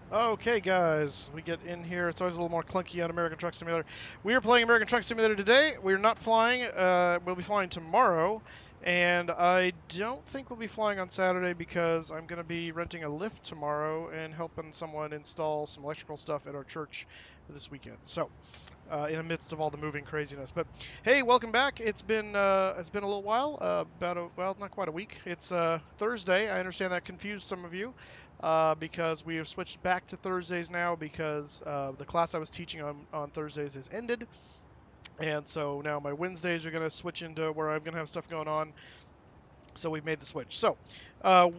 Okay, guys, we get in here. It's always a little more clunky on American Truck Simulator. We are playing American Truck Simulator today. We're not flying. We'll be flying tomorrow, and I don't think we'll be flying on Saturday because I'm going to be renting a lift tomorrow and helping someone install some electrical stuff at our church this weekend. So, in the midst of all the moving craziness. But hey, welcome back. It's been a little while, well, not quite a week. It's Thursday. I understand that confused some of you because we have switched back to Thursdays now because the class I was teaching on Thursdays has ended. And so now my Wednesdays are going to switch into where I'm going to have stuff going on. So we've made the switch. So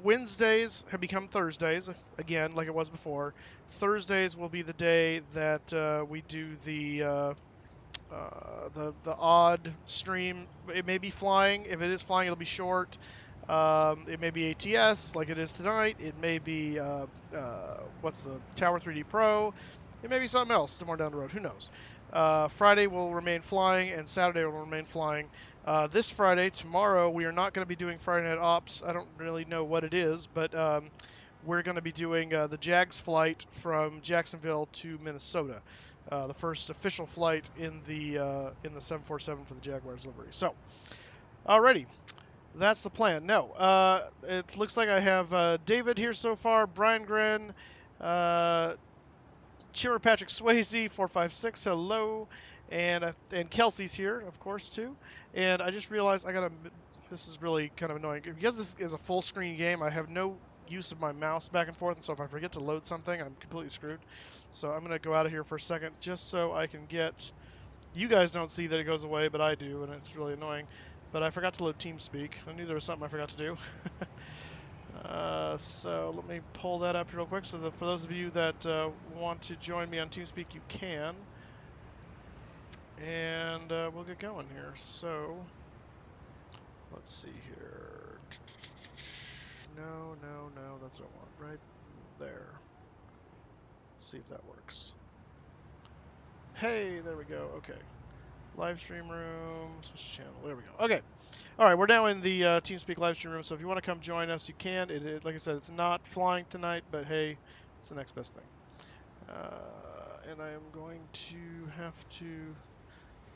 Wednesdays have become Thursdays again, like it was before. Thursdays will be the day that we do the odd stream. It may be flying. If it is flying, it'll be short. It may be ATS like it is tonight. It may be what's the Tower 3D Pro. It may be something else somewhere down the road. Who knows? Friday will remain flying, and Saturday will remain flying. This Friday, tomorrow, we are not going to be doing Friday Night Ops. I don't really know what it is, but we're going to be doing the Jags flight from Jacksonville to Minnesota, the first official flight in the 747 for the Jaguars livery. So, alrighty, that's the plan. No, it looks like I have David here so far, Brian Gren, uh, Chimmer Patrick Swayze 456. Hello, and Kelsey's here, of course, too. And I just realized I gotta. This is really kind of annoying because this is a full screen game. I have no use of my mouse back and forth, and so if I forget to load something, I'm completely screwed. So I'm gonna go out of here for a second just so I can get. You guys don't see that it goes away, but I do, and it's really annoying. But I forgot to load TeamSpeak. I knew there was something I forgot to do. So let me pull that up real quick. So for those of you that want to join me on TeamSpeak, you can. And we'll get going here. So let's see here. No, no, no, that's what I want. Right there. Let's see if that works. Hey, there we go. Okay. Live stream room, switch channel. There we go. Okay. All right, we're now in the TeamSpeak live stream room. So if you want to come join us, you can. Like I said, it's not flying tonight, but hey, it's the next best thing. And I am going to have to.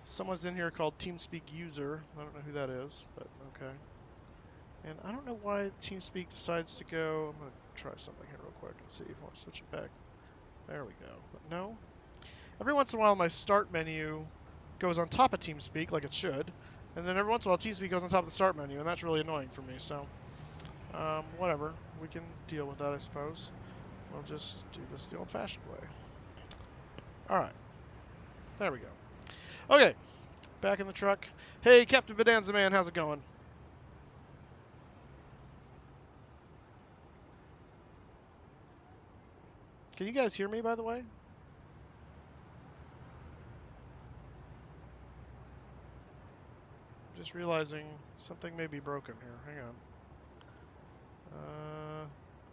Someone's in here called TeamSpeak user. I don't know who that is, but okay. And I don't know why TeamSpeak decides to go. I'm going to try something here real quick and see if I want to switch it back. There we go. But no. Every once in a while, my start menu goes on top of TeamSpeak, like it should. And then every once in a while, TeamSpeak goes on top of the start menu, and that's really annoying for me. So, whatever. We can deal with that, I suppose. We'll just do this the old-fashioned way. All right. There we go. Okay. Back in the truck. Hey, Captain Bonanza Man, how's it going? Can you guys hear me, by the way? Just realizing something may be broken here. Hang on.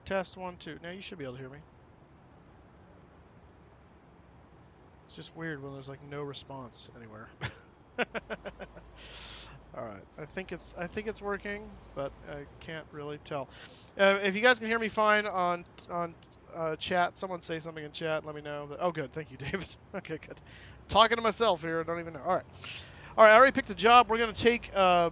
Test 1, 2. Now you should be able to hear me. It's just weird when there's like no response anywhere. All right, I think it's working, but I can't really tell. If you guys can hear me fine on chat, someone say something in chat. Let me know. Oh, good. Thank you, David. Okay, good. Talking to myself here. I don't even know. All right. All right. I already picked a job. We're gonna take a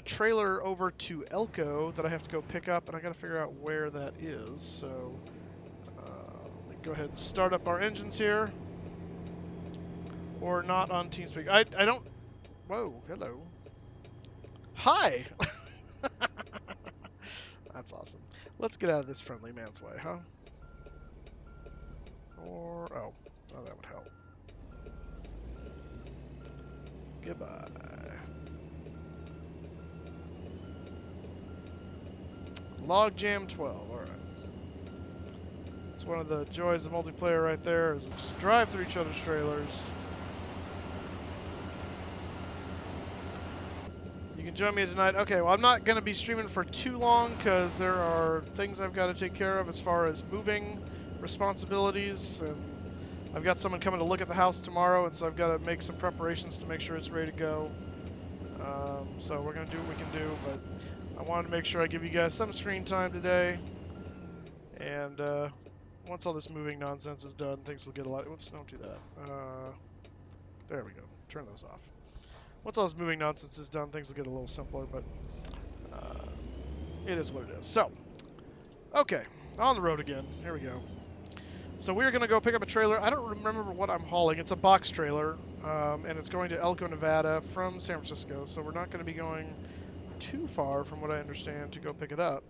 trailer over to Elko that I have to go pick up, and I got to figure out where that is. So let me go ahead and start up our engines here. Or not on TeamSpeak. I don't. Whoa. Hello. Hi. That's awesome. Let's get out of this friendly man's way, huh? Or oh, that would help. Goodbye. Logjam 12. All right. It's one of the joys of multiplayer right there. Is just drive through each other's trailers. You can join me tonight. Okay, well, I'm not going to be streaming for too long because there are things I've got to take care of as far as moving responsibilities, and I've got someone coming to look at the house tomorrow, and so I've got to make some preparations to make sure it's ready to go. So we're going to do what we can do, but I wanted to make sure I give you guys some screen time today, and Once all this moving nonsense is done, things will get a lot. Whoops, don't do that. There we go. Turn those off. Once all this moving nonsense is done, things will get a little simpler, but uh, it is what it is. So, okay, on the road again. Here we go. So we're going to go pick up a trailer. I don't remember what I'm hauling. It's a box trailer, and it's going to Elko, Nevada from San Francisco. So we're not going to be going too far, from what I understand, to go pick it up.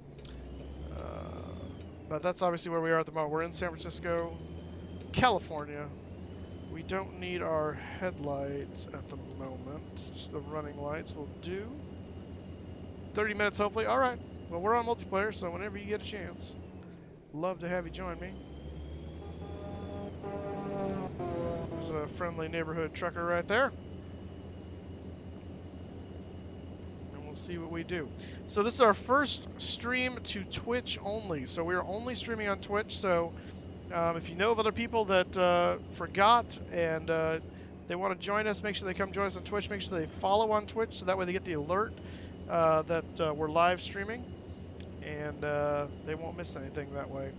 But that's obviously where we are at the moment. We're in San Francisco, California. We don't need our headlights at the moment. The running lights will do. 30 minutes, hopefully. All right. Well, we're on multiplayer, so whenever you get a chance, love to have you join me. There's a friendly neighborhood trucker right there. And we'll see what we do. So this is our first stream to Twitch only. So we're only streaming on Twitch. So if you know of other people that forgot and they want to join us, make sure they come join us on Twitch. Make sure they follow on Twitch so that way they get the alert that we're live streaming. And they won't miss anything that way.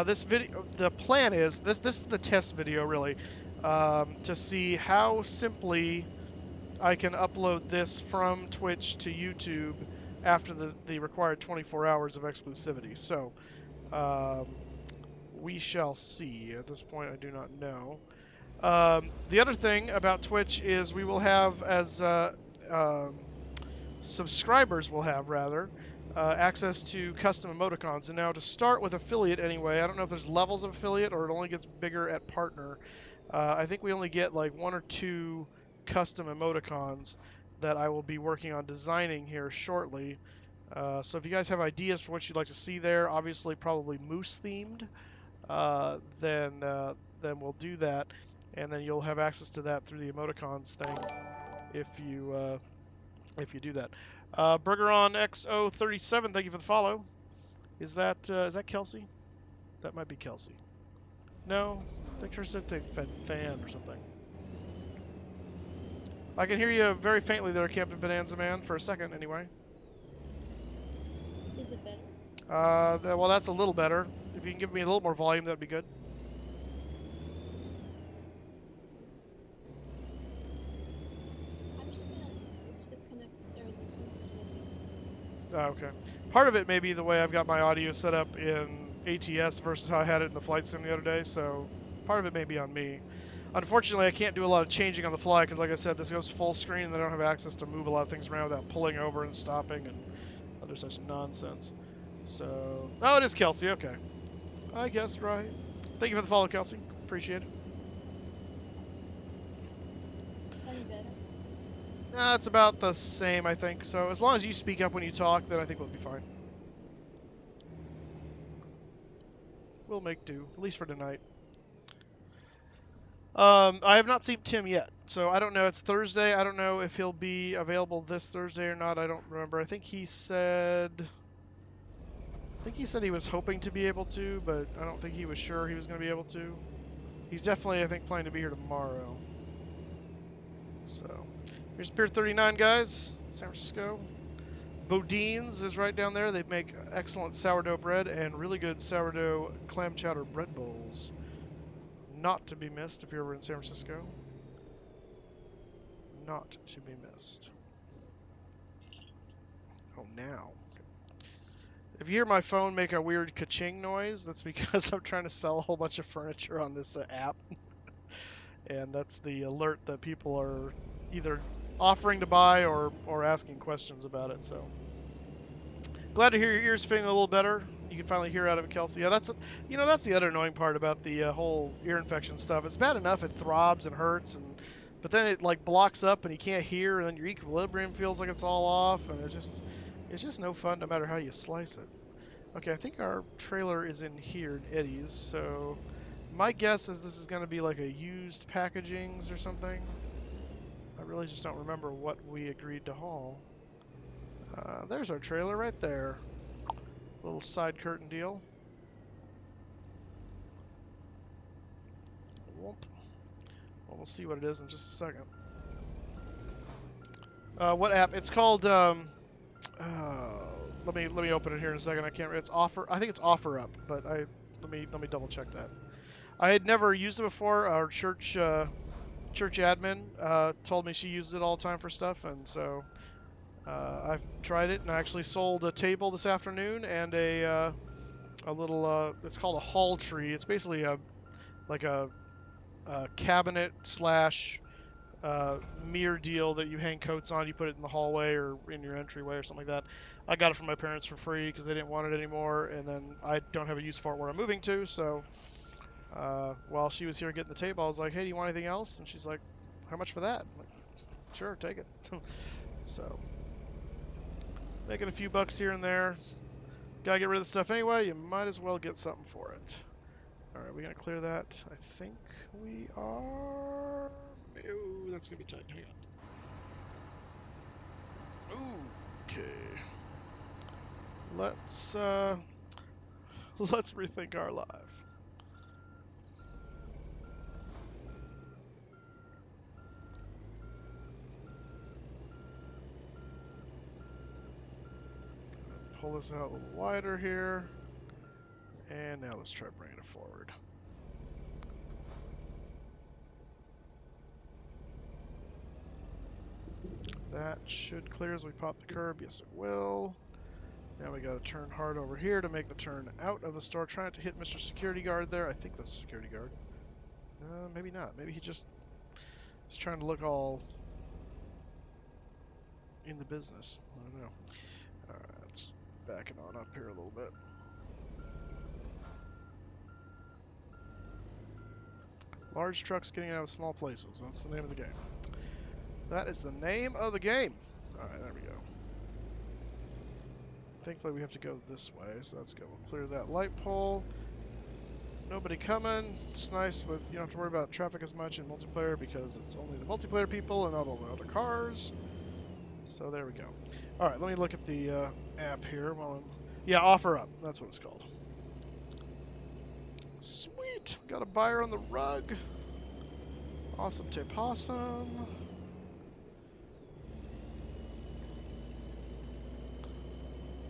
This video, the plan is, this is the test video really, to see how simply I can upload this from Twitch to YouTube after the required 24 hours of exclusivity. So, we shall see. At this point, I do not know. The other thing about Twitch is we will have, as subscribers will have, rather, access to custom emoticons. And now to start with affiliate anyway, I don't know if there's levels of affiliate or it only gets bigger at partner. I think we only get like 1 or 2 custom emoticons that I will be working on designing here shortly. So if you guys have ideas for what you'd like to see there, obviously probably moose themed, then we'll do that, and then you'll have access to that through the emoticons thing if you do that. Burger on XO37, thank you for the follow. Is that Kelsey? That might be Kelsey. No, I think her said they fed fan or something. I can hear you very faintly there, Captain Bonanza Man, for a second anyway. Is it better? Well, that's a little better. If you can give me a little more volume, that'd be good. I'm just gonna disconnect everything since Oh, okay. Part of it may be the way I've got my audio set up in ATS versus how I had it in the flight sim the other day, so part of it may be on me. Unfortunately, I can't do a lot of changing on the fly because, like I said, this goes full screen and I don't have access to move a lot of things around without pulling over and stopping and other such nonsense. So, oh, it is Kelsey. Okay, I guess right. Thank you for the follow, Kelsey. Appreciate it. any better? It's about the same, I think. So as long as you speak up when you talk, then I think we'll be fine. We'll make do, at least for tonight. I have not seen Tim yet, so I don't know. It's Thursday. I don't know if he'll be available this Thursday or not. I don't remember. I think he said he was hoping to be able to, but I don't think he was sure he was going to be able to. He's definitely, I think, planning to be here tomorrow. So, here's Pier 39, guys. San Francisco. Bodine's is right down there. They make excellent sourdough bread and really good sourdough clam chowder bread bowls. Not to be missed if you're ever in San Francisco. Not to be missed. Oh, now. If you hear my phone make a weird ka-ching noise, that's because I'm trying to sell a whole bunch of furniture on this app. And that's the alert that people are either offering to buy or asking questions about it. So glad to hear your ears feeling a little better. You can finally hear out of it, Kelsey. Yeah, that's the other annoying part about the whole ear infection stuff. It's bad enough it throbs and hurts, but then it like blocks up and you can't hear, and then your equilibrium feels like it's all off, and it's just no fun no matter how you slice it. Okay, I think our trailer is in here in Eddie's, so my guess is this is going to be like a used packagings or something. I really just don't remember what we agreed to haul. There's our trailer right there. Little side curtain deal. Whoop. Well, we'll see what it is in just a second. What app? It's called. Let me open it here in a second. I can't. It's offer. I think it's OfferUp, but Let me double check that. I had never used it before. Our church admin told me she uses it all the time for stuff, and so I've tried it, and I actually sold a table this afternoon and a little it's called a hall tree. It's basically like a cabinet slash mirror deal that you hang coats on. You put it in the hallway or in your entryway or something like that. I got it from my parents for free because they didn't want it anymore, and then I don't have a use for it where I'm moving to. So while she was here getting the table, I was like, "Hey, do you want anything else?" And she's like, "How much for that?" I'm like, "Sure, take it." So making a few bucks here and there. Gotta get rid of the stuff anyway. You might as well get something for it. All right, we gonna clear that? I think we are. Ooh, that's gonna be tight. Hang on. Ooh, okay. Let's let's rethink our life. Pull this out a little wider here, and now let's try bringing it forward. That should clear as we pop the curb. Yes, it will. Now we got to turn hard over here to make the turn out of the store. Try not to hit Mr. Security Guard there. I think that's security guard. Maybe not. Maybe he just is trying to look all in the business. I don't know. All right, let's back it on up here a little bit. Large trucks getting out of small places. That's the name of the game. That is the name of the game. All right, there we go. Thankfully, we have to go this way, so let's go. We'll clear that light pole. Nobody coming. It's nice with you don't have to worry about traffic as much in multiplayer because it's only the multiplayer people and not all the other cars. So there we go. All right, let me look at the app here while I'm. Yeah, offer up. That's what it's called. Sweet. Got a buyer on the rug. Awesome tip, awesome.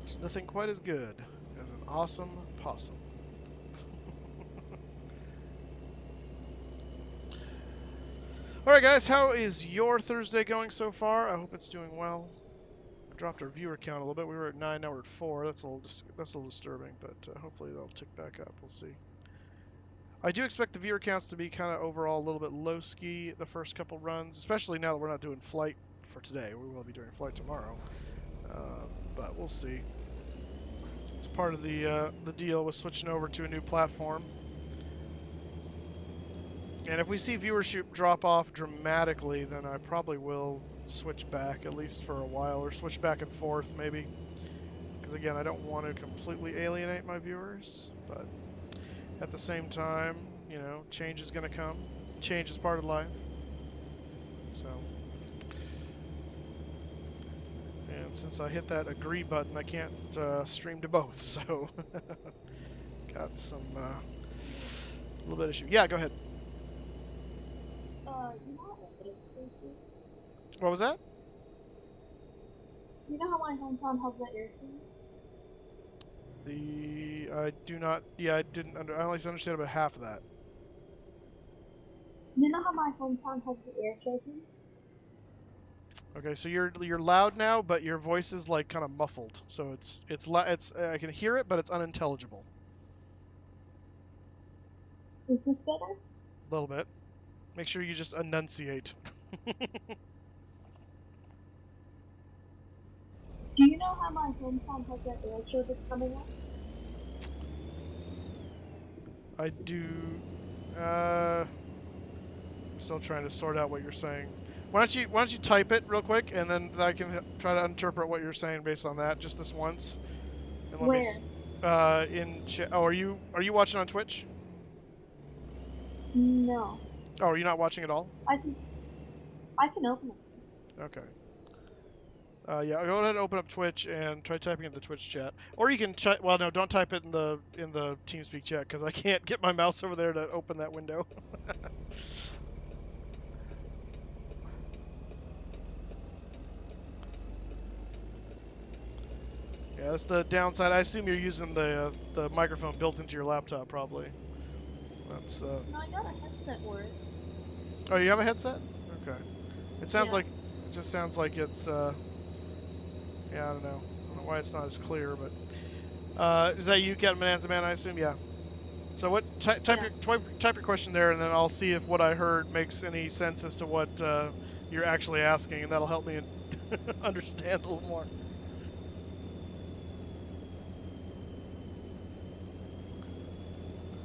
There's nothing quite as good as an awesome possum. Alright guys, how is your Thursday going so far? I hope it's doing well. I dropped our viewer count a little bit. We were at 9, now we're at 4. That's a little disturbing, but hopefully that'll tick back up. We'll see. I do expect the viewer counts to be kind of overall a little bit low ski the first couple runs, especially now that we're not doing flight for today. We will be doing flight tomorrow, but we'll see. It's part of the deal with switching over to a new platform. And if we see viewership drop off dramatically, then I probably will switch back, at least for a while, or switch back and forth maybe. Because again, I don't want to completely alienate my viewers, but at the same time, you know, change is going to come. Change is part of life. So, and since I hit that agree button, I can't stream to both, so got some little bit of issue. Yeah, go ahead. You know how the air station? What was that? You know how my hometown has the air station? I do not. Yeah, I only understand about half of that. You know how my hometown has the air station? Okay, so you're loud now, but your voice is like kind of muffled. So it's I can hear it, but it's unintelligible. Is this better? A little bit. Make sure you just enunciate. Do you know how my hometown has that air show that's coming up? I do. Still trying to sort out what you're saying. Why don't you type it real quick, and then I can try to interpret what you're saying based on that, just this once. And let Where? me. Oh, are you watching on Twitch? No. Oh, are you not watching at all? I can open it. Okay. Yeah, go ahead and open up Twitch and try typing in the Twitch chat. Or you can well, no, don't type it in the TeamSpeak chat because I can't get my mouse over there to open that window. Yeah, that's the downside. I assume you're using the microphone built into your laptop, probably. That's No, I got a headset for it. Oh, you have a headset? Okay. It sounds Yeah. like it just sounds like it's yeah, I don't know. I don't know why it's not as clear, but is that you, Captain Bonanza Man? I assume, yeah. So what? Yeah. Type your question there, and then I'll see if what I heard makes any sense as to what you're actually asking, and that'll help me understand a little more.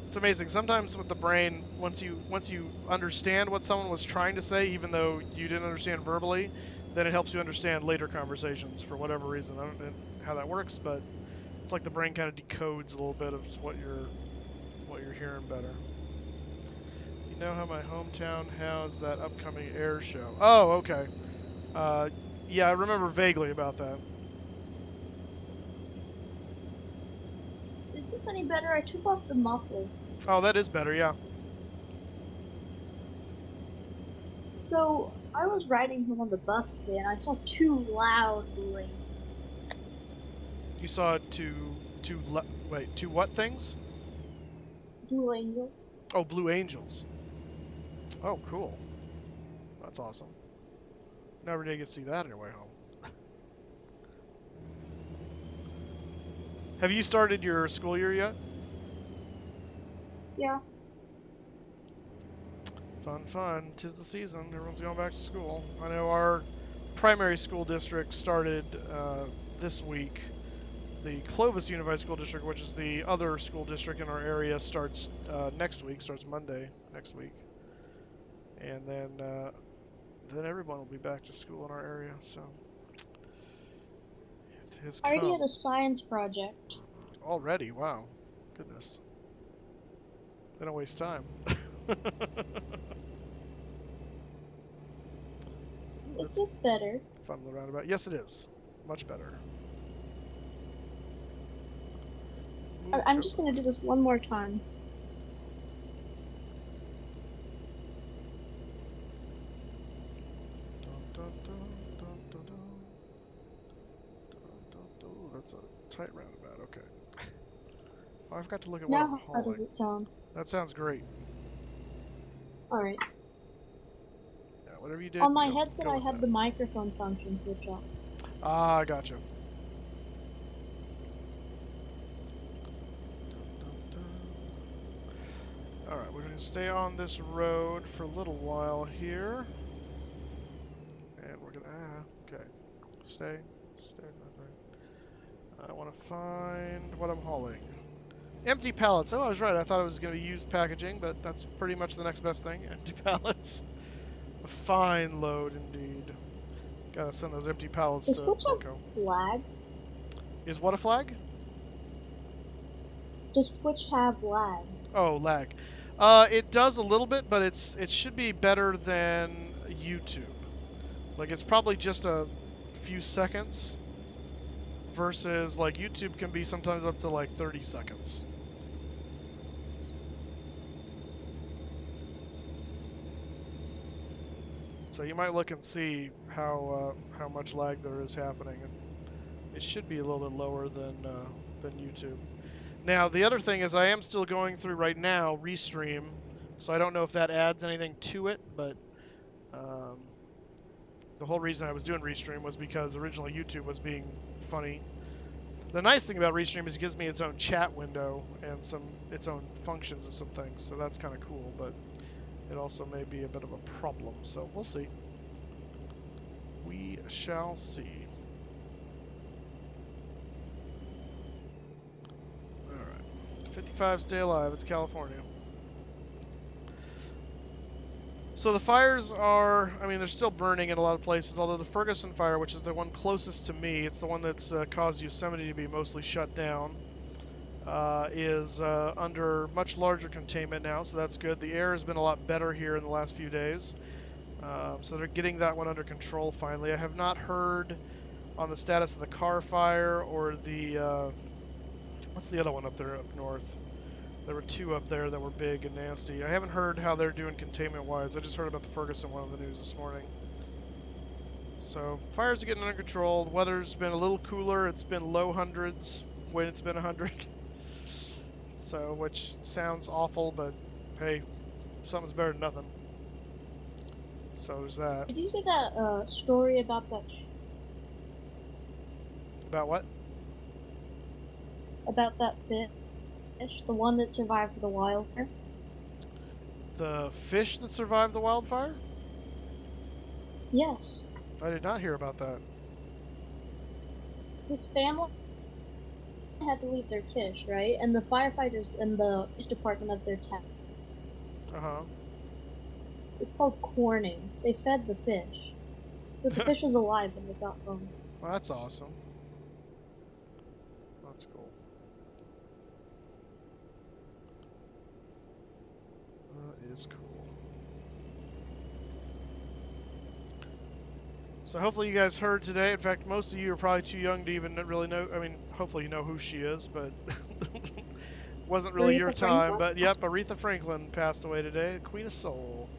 It's amazing. Sometimes with the brain, once you understand what someone was trying to say, even though you didn't understand verbally, then it helps you understand later conversations for whatever reason. I don't know how that works, but it's like the brain kind of decodes a little bit of what you're hearing better. You know how my hometown has that upcoming air show? Oh, okay. Uh, yeah, I remember vaguely about that. Is this any better? I took off the muffler. Oh, that is better. Yeah. So I was riding home on the bus today, and I saw two loud blue angels. You saw wait, two what things? Blue angels. Oh, Blue Angels. Oh, cool. That's awesome. Never did get to see that on your way home. Have you started your school year yet? Yeah. Fun, fun. 'Tis the season. Everyone's going back to school. I know our primary school district started this week. The Clovis Unified School District, which is the other school district in our area, starts next week. Starts Monday next week, and then everyone will be back to school in our area. So it has I already come had a science project. already. Wow, goodness. They don't waste time. Is That's this better? fun little roundabout. Yes, it is. Much better. I'm Mucho just gonna do this one more time. Ooh, that's a tight roundabout. Okay. Oh, I forgot to look at what I'm Now, how does hauling. it sound? That sounds great. Alright. Yeah, whatever you did, On my go, headset, go I with have that. the microphone function switch on. Ah, I gotcha. Alright, we're going to stay on this road for a little while here. And we're going to, okay. Stay. I want to find what I'm hauling. Empty pallets. Oh, I was right. I thought it was going to be used packaging, but that's pretty much the next best thing. Empty pallets. A fine load indeed. Gotta send those empty pallets Does to Twitch have Porco. lag? Is what a flag? Does Twitch have lag? Oh, lag. It does a little bit, but it should be better than YouTube. Like it's probably just a few seconds versus like YouTube can be sometimes up to like 30 seconds. So you might look and see how much lag there is happening, and it should be a little bit lower than YouTube. Now the other thing is I am still going through right now Restream, so I don't know if that adds anything to it, but um, the whole reason I was doing Restream was because originally YouTube was being funny. The nice thing about Restream is it gives me its own chat window and its own functions and some things, so that's kind of cool, but it also may be a bit of a problem, so we'll see. We shall see. Alright. 55, stay alive. It's California. So the fires are, I mean, they're still burning in a lot of places, although the Ferguson fire, which is the one closest to me, it's the one that's caused Yosemite to be mostly shut down, is under much larger containment now, so that's good. The air has been a lot better here in the last few days. So they're getting that one under control finally. I have not heard on the status of the car fire or the, what's the other one up there up north? There were two up there that were big and nasty. I haven't heard how they're doing containment-wise. I just heard about the Ferguson one on the news this morning. So fires are getting under control. The weather's been a little cooler. It's been low hundreds when it's been 100. So, which sounds awful, but hey, something's better than nothing. So there's that. Did you see that story About what? about that fish, the one that survived the wildfire? The fish that survived the wildfire? Yes. I did not hear about that. His family had to leave their fish, right? And the firefighters and the police department of their town. Uh huh. It's called corning. They fed the fish. So the fish was alive when they got home. Well, that's awesome. That's cool. That is cool. So hopefully you guys heard today. In fact, most of you are probably too young to even really know. I mean, hopefully you know who she is, but wasn't really your Aretha time. Franklin? But yep, Aretha Franklin passed away today, Queen of Soul.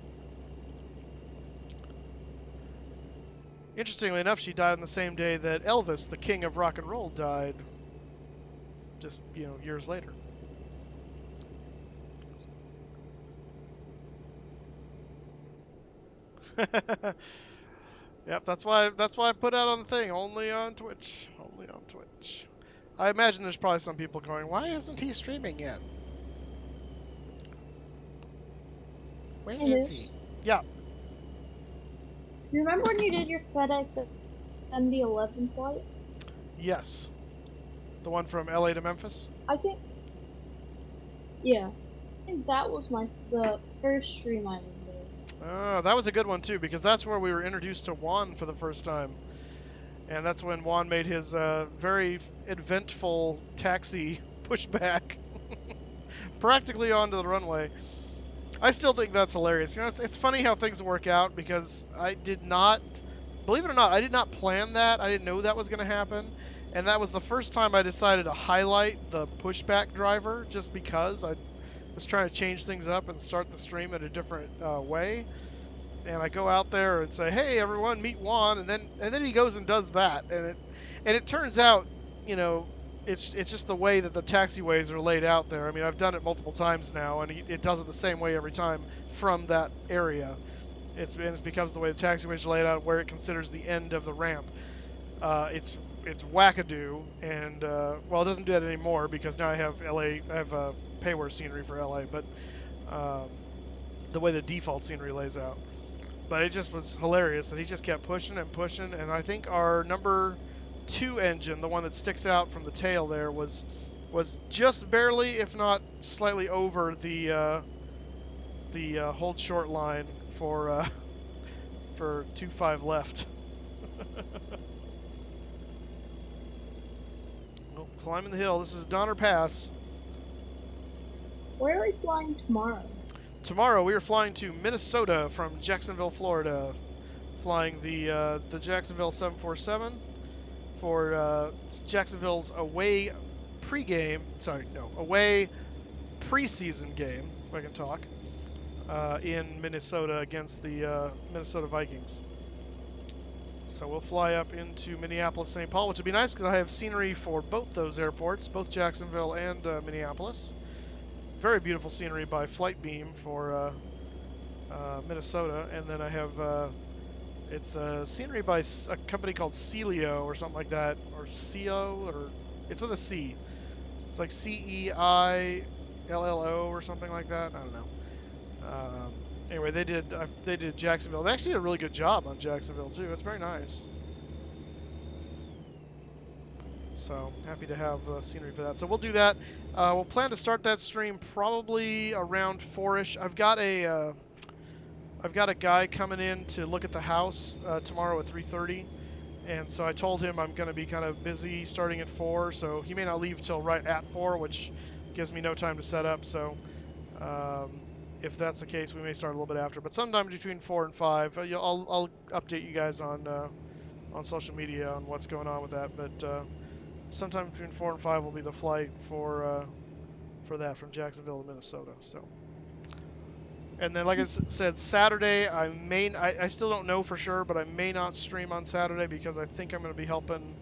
Interestingly enough, she died on the same day that Elvis, the king of rock and roll, died. Just years later. Yep, that's why I put out on the thing. Only on Twitch. Only on Twitch. I imagine there's probably some people going, why isn't he streaming yet? Where I is do. he? Yeah. You remember when you did your FedEx MD-11 flight? Yes. The one from LA to Memphis? I think, yeah. I think that was the first stream I was there. Oh, that was a good one too, because that's where we were introduced to Juan for the first time. And that's when Juan made his very eventful taxi pushback practically onto the runway. I still think that's hilarious. It's funny how things work out because I did not, believe it or not, I did not plan that. I didn't know that was going to happen. And that was the first time I decided to highlight the pushback driver just because I was trying to change things up and start the stream in a different way. And I go out there and say, "Hey, everyone, meet Juan," and then he goes and does that, and it turns out, you know, it's just the way that the taxiways are laid out there. I mean, I've done it multiple times now, and it does it the same way every time from that area. It's because the way the taxiways are laid out, where it considers the end of the ramp. It's wackadoo, and well, it doesn't do that anymore because now I have LA, I have payware scenery for LA, but um, the way the default scenery lays out. But it just was hilarious that he just kept pushing and pushing. And I think our number 2 engine, the one that sticks out from the tail there, was just barely, if not slightly over the hold short line for 2.5 left. Well, climbing the hill. This is Donner Pass. Where are we flying tomorrow? Tomorrow we are flying to Minnesota from Jacksonville, Florida, flying the Jacksonville 747 for Jacksonville's away preseason game, if I can talk, in Minnesota against the Minnesota Vikings. So we'll fly up into Minneapolis, St. Paul, which would be nice because I have scenery for both those airports, both Jacksonville and Minneapolis. Very beautiful scenery by Flightbeam for Minnesota, and then I have it's scenery by a company called Celio or something like that, or Cio, or it's with a C. It's like CEILLO or something like that. I don't know. Anyway, they did Jacksonville. They actually did a really good job on Jacksonville too. It's very nice. So happy to have scenery for that. So we'll do that. We'll plan to start that stream probably around 4ish. I've got a guy coming in to look at the house tomorrow at 3:30, and so I told him I'm going to be kind of busy starting at 4. So he may not leave till right at 4, which gives me no time to set up. So if that's the case, we may start a little bit after. But sometime between 4 and 5, I'll update you guys on social media on what's going on with that. But sometime between 4 and 5 will be the flight for that from Jacksonville to Minnesota. So, And then, like I said, Saturday I still don't know for sure, but I may not stream on Saturday because I think I'm going to be helping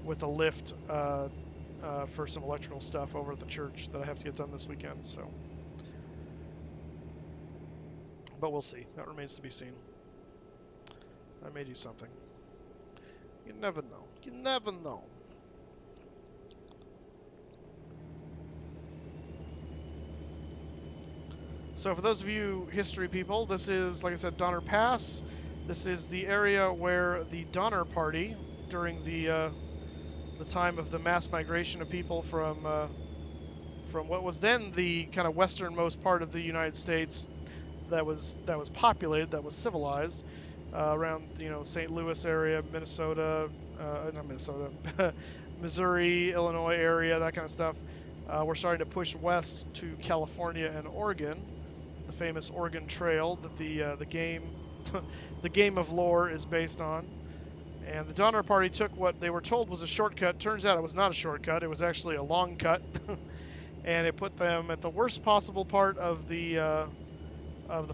with a lift for some electrical stuff over at the church that I have to get done this weekend. So, but we'll see. That remains to be seen. I may do something. You never know. You never know. So for those of you history people, this is, like I said, Donner Pass. This is the area where the Donner Party, during the time of the mass migration of people from what was then the kind of westernmost part of the United States, that was populated, that was civilized, around St. Louis area, Minnesota, not Minnesota, Missouri, Illinois area, that kind of stuff. We're starting to push west to California and Oregon, the famous Oregon Trail that the game the game of lore is based on. And the Donner Party took what they were told was a shortcut. Turns out it was not a shortcut. It was actually a long cut, and it put them at the worst possible part of the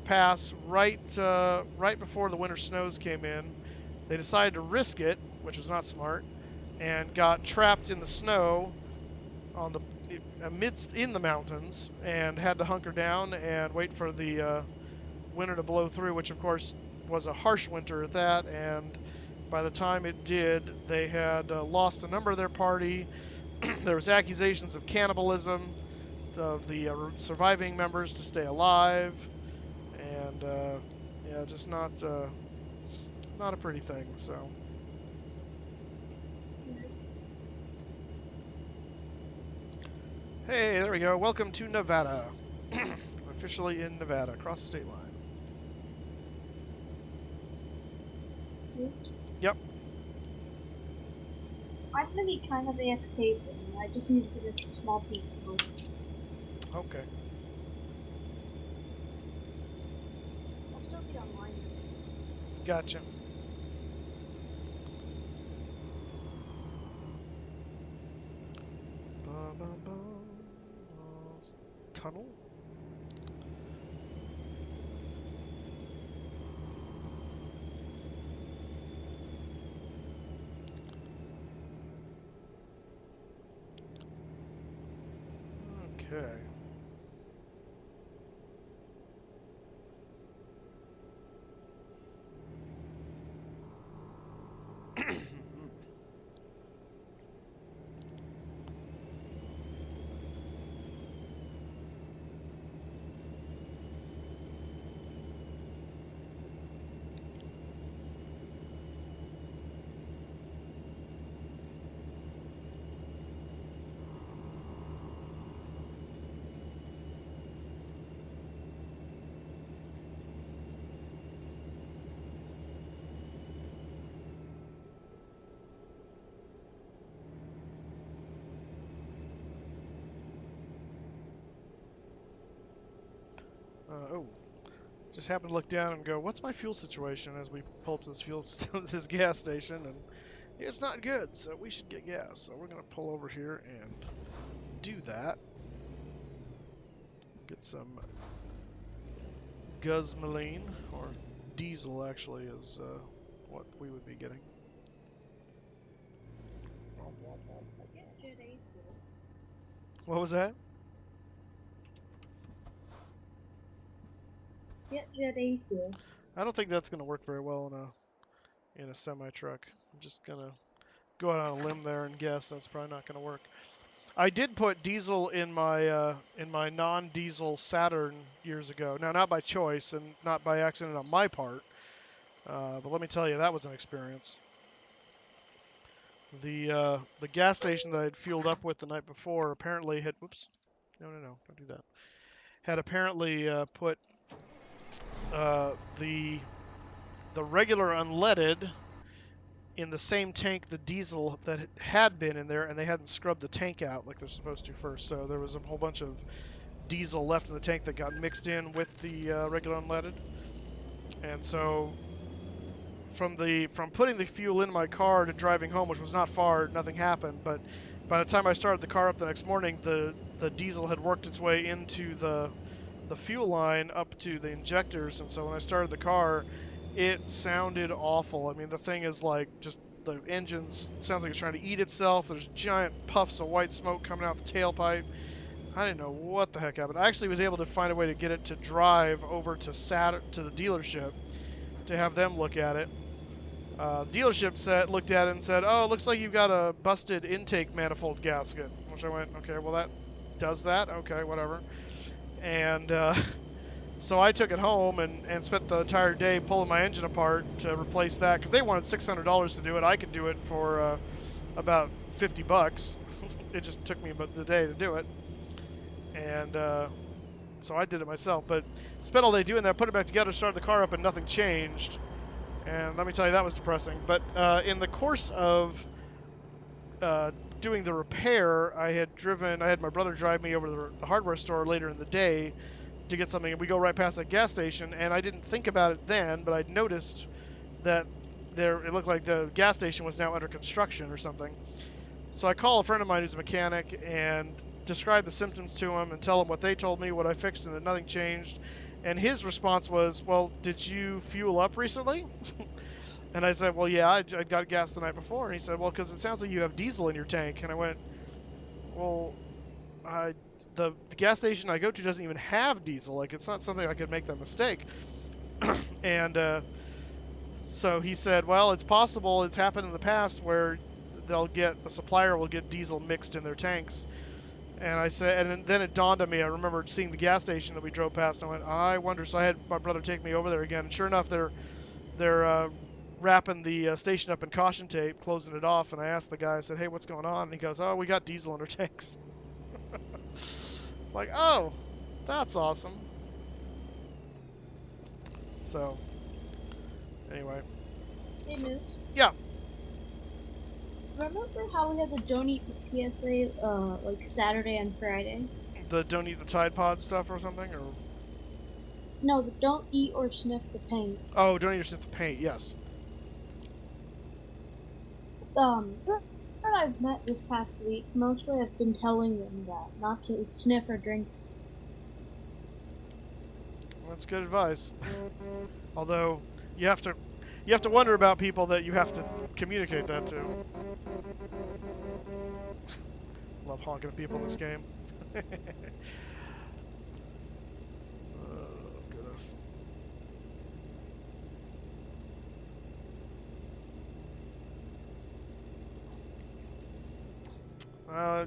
pass, right before the winter snows came in. They decided to risk it, which was not smart, and got trapped in the snow on the amidst in the mountains, and had to hunker down and wait for the winter to blow through, which of course was a harsh winter at that. And by the time it did, they had lost a number of their party. There was accusations of cannibalism of the surviving members to stay alive, and yeah, just not a pretty thing. So, hey, there we go. Welcome to Nevada. Officially in Nevada, across the state line. Yep. I'm gonna be kind of AFK, and I just need to finish a small piece of work. Okay. I'll still be online. Gotcha. Tunnel? Okay. Oh, just happened to look down and go, "What's my fuel situation?" As we pull up to this gas station, and it's not good, so we should get gas. So we're gonna pull over here and do that. Get some guzmoline, or diesel actually is what we would be getting. What was that? Get Jet A fuel. I don't think that's gonna work very well in a semi truck. I'm just gonna go out on a limb there and guess that's probably not gonna work. I did put diesel in my non-diesel Saturn years ago. Now, not by choice and not by accident on my part, but let me tell you, that was an experience. The gas station that I'd fueled up with the night before apparently had, whoops, no, don't do that. Had apparently put the regular unleaded in the same tank the diesel that had been in there, and they hadn't scrubbed the tank out like they're supposed to first. So there was a whole bunch of diesel left in the tank that got mixed in with the regular unleaded. And so from putting the fuel in my car to driving home, which was not far, nothing happened. But by the time I started the car up the next morning, the diesel had worked its way into the fuel line up to the injectors, and so when I started the car, it sounded awful. I mean, the thing is like just the engine's sounds like it's trying to eat itself. There's giant puffs of white smoke coming out the tailpipe. I didn't know what the heck happened. I actually was able to find a way to get it to drive over to to the dealership to have them look at it. Dealership looked at it and said, "Oh, it looks like you've got a busted intake manifold gasket." Which I went, "Okay, well that does that. Okay, whatever." And so I took it home and spent the entire day pulling my engine apart to replace that because they wanted $600 to do it. I could do it for about $50. It just took me about the day to do it, and so I did it myself. But spent all day doing that, put it back together, started the car up, and nothing changed. And let me tell you, that was depressing. But in the course of doing the repair, I had my brother drive me over to the hardware store later in the day to get something, and we go right past that gas station, and I didn't think about it then, but I'd noticed that it looked like the gas station was now under construction or something. So I call a friend of mine who's a mechanic and describe the symptoms to him and tell him what they told me, what I fixed, and that nothing changed. And his response was, "Well, did you fuel up recently?" And I said, "Well, yeah, I got gas the night before." And he said, "Well, because it sounds like you have diesel in your tank." And I went, "Well, the gas station I go to doesn't even have diesel. Like, it's not something I could make that mistake." And so he said, "Well, it's possible. It's happened in the past where the supplier will get diesel mixed in their tanks." And I said, and then it dawned on me. I remembered seeing the gas station that we drove past, and I went, "I wonder." So I had my brother take me over there again, and sure enough, they're wrapping the station up in caution tape, closing it off. And I asked the guy, I said, "Hey, what's going on?" And he goes, "Oh, we got diesel in our tanks." It's like, oh, that's awesome. So, anyway. Hey, Moose. Yeah, Remember how we had the Don't Eat PSA like Saturday and Friday? the don't eat the Tide Pod stuff or something, or No, the Don't Eat or Sniff the Paint. oh, don't eat or sniff the paint. Yes. That I've met this past week, mostly I've been telling them that not to sniff or drink. Well, that's good advice. Although you have to wonder about people that you have to communicate that to. Love honking at people in this game. Oh, goodness.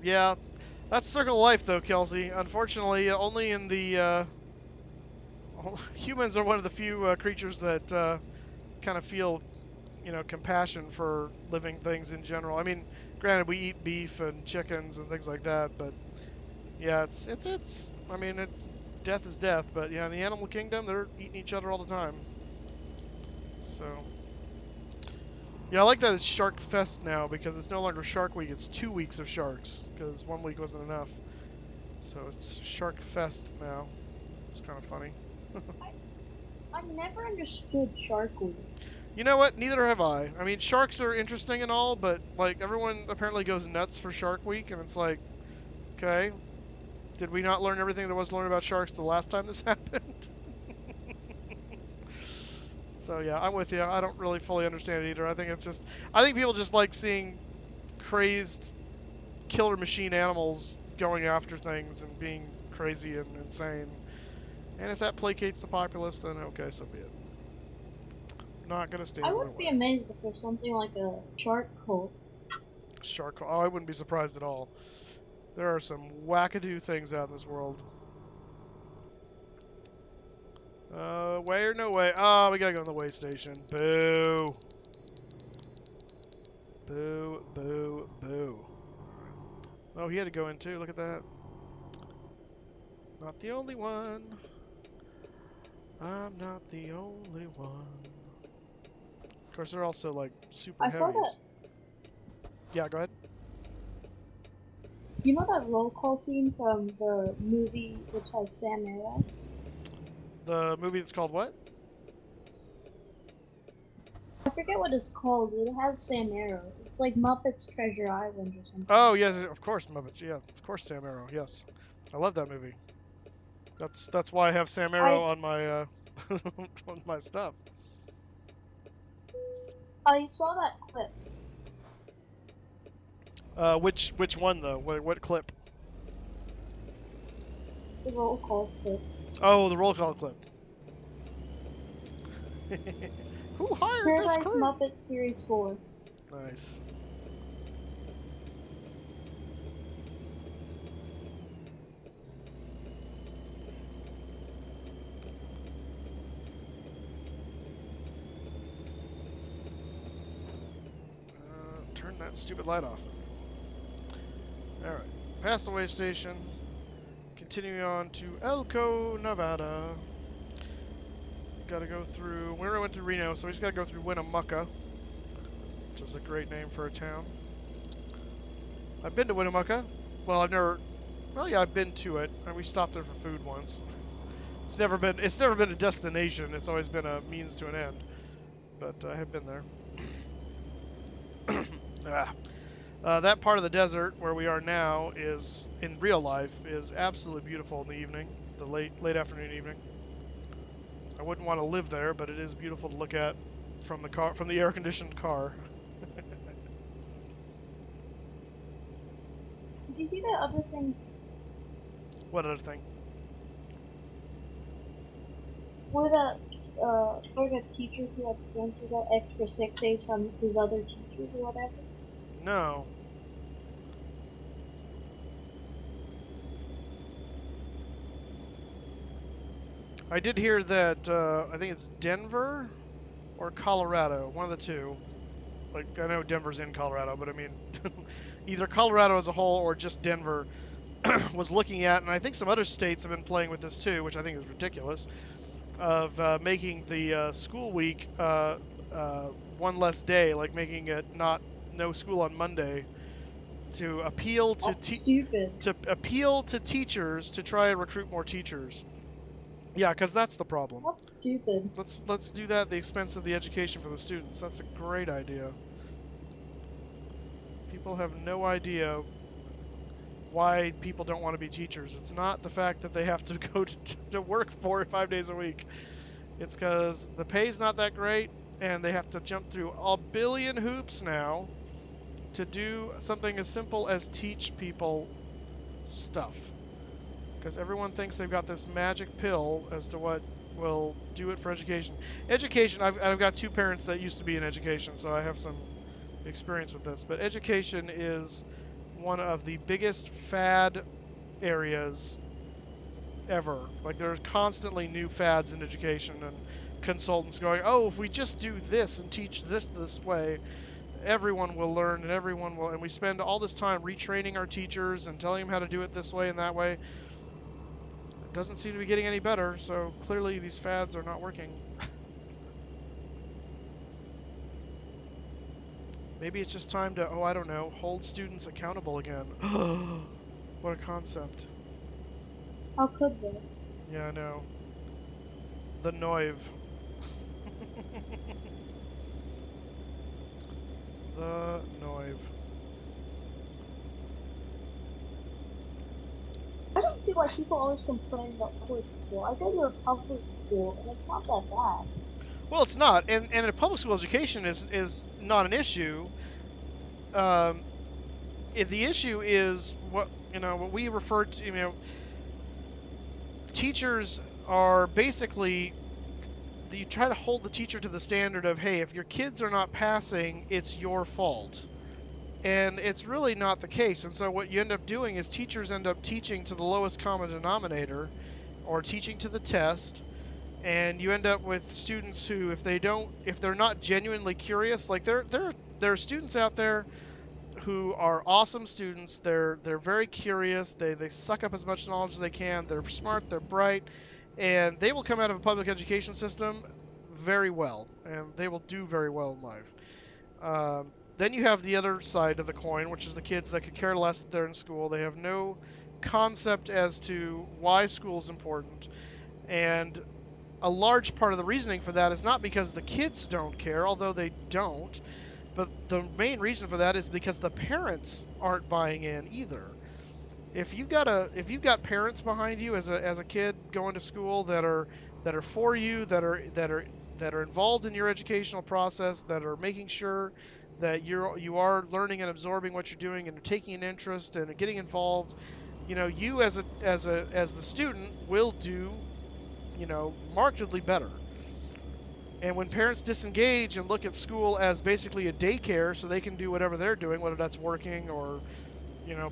Yeah, that's Circle of Life, though, Kelsey. Unfortunately, only in the humans are one of the few creatures that kind of feel, compassion for living things in general. I mean, granted, we eat beef and chickens and things like that, but yeah, it's. I mean, it's death is death, but yeah, in the animal kingdom, they're eating each other all the time. So. Yeah, I like that it's Shark Fest now because it's no longer Shark Week. It's 2 weeks of sharks because 1 week wasn't enough. So it's Shark Fest now. It's kind of funny. I never understood Shark Week. You know what? Neither have I. I mean, sharks are interesting and all, but like everyone apparently goes nuts for Shark Week, and it's like, okay, did we not learn everything there was to learn about sharks the last time this happened? So yeah, I'm with you. I don't really fully understand it either. I think people just like seeing crazed killer machine animals going after things and being crazy and insane. And if that placates the populace, then okay, so be it. Not gonna stand I in my wouldn't be way. amazed if there's something like a shark cult. Shark. Oh, I wouldn't be surprised at all. There are some wackadoo things out in this world. Way or no way? Oh, we gotta go to the way station. Boo. Boo, boo, boo. Oh, he had to go in too. Look at that. Not the only one. I'm not the only one. Of course, they're also like super I saw that. heavies. Yeah, go ahead. You know that roll call scene from the movie which has Sam Neill? The movie that's called what? I forget what it's called, but it has Sam Neill. It's like Muppets Treasure Island or something. Oh, yes, of course, Muppets. Yeah, of course, Sam Arrow. Yes, I love that movie. That's why I have Sam Arrow I on my on my stuff. I saw that clip. Which one though? What clip? The roll call clip. Oh, the roll call clip. Who hired this Paradise crew? Muppet Series 4. Nice. Turn that stupid light off. All right. Past the way station. Continuing on to Elko, Nevada. Got to go through. We already went to Reno, so we just got to go through Winnemucca, which is a great name for a town. I've been to Winnemucca. Well, I've never. Well, yeah, I've been to it, and we stopped there for food once. It's never been a destination. It's always been a means to an end. But I have been there. ah. That part of the desert where we are now is, in real life, is absolutely beautiful in the evening, the late afternoon evening. I wouldn't want to live there, but it is beautiful to look at from the air conditioned car. Did you see that other thing? What other thing? Where the teacher who had canceled got extra sick days from his other teachers or whatever? No. I did hear that, I think it's Denver or Colorado, one of the two. Like, I know Denver's in Colorado, but I mean, either Colorado as a whole or just Denver was looking at, and I think some other states have been playing with this too, which I think is ridiculous, of making the school week one less day, like making it no school on Monday, to appeal That's stupid. to appeal to teachers to try and recruit more teachers. Yeah, because that's the problem. That's stupid. Let's do that at the expense of the education for the students. That's a great idea. People have no idea why people don't want to be teachers. It's not the fact that they have to go to work 4 or 5 days a week. It's because the pay's not that great, and they have to jump through a billion hoops now to do something as simple as teach people stuff. Because everyone thinks they've got this magic pill as to what will do it for education. Education, I've got two parents that used to be in education, so I have some experience with this. But education is one of the biggest fad areas ever. Like, there's constantly new fads in education, and consultants going, oh, if we just do this and teach this way, everyone will learn, and everyone will, and we spend all this time retraining our teachers and telling them how to do it this way and that way. It doesn't seem to be getting any better, so clearly these fads are not working. Maybe it's just time to, oh, I don't know, hold students accountable again. What a concept. How could they? Yeah, I know. The Noive. The Noive. I don't see why people always complain about public school. I go to a public school and it's not that bad. Well, it's not, and a public school education is not an issue. If the issue is what we refer to, teachers are basically, you try to hold the teacher to the standard of, hey, if your kids are not passing, it's your fault. And it's really not the case. And so what you end up doing is teachers end up teaching to the lowest common denominator, or teaching to the test, and you end up with students who, if they're not genuinely curious, like there are students out there who are awesome students. They're very curious. They suck up as much knowledge as they can. They're smart. They're bright, and they will come out of a public education system very well, and they will do very well in life. Then you have the other side of the coin, which is the kids that could care less that they're in school. They have no concept as to why school is important, and a large part of the reasoning for that is not because the kids don't care, although they don't, but the main reason for that is because the parents aren't buying in either. If you've got parents behind you as a kid going to school that are for you, that are involved in your educational process, that are making sure that you are learning and absorbing what you're doing and taking an interest and getting involved. You as the student will do, markedly better. And when parents disengage and look at school as basically a daycare so they can do whatever they're doing, whether that's working or,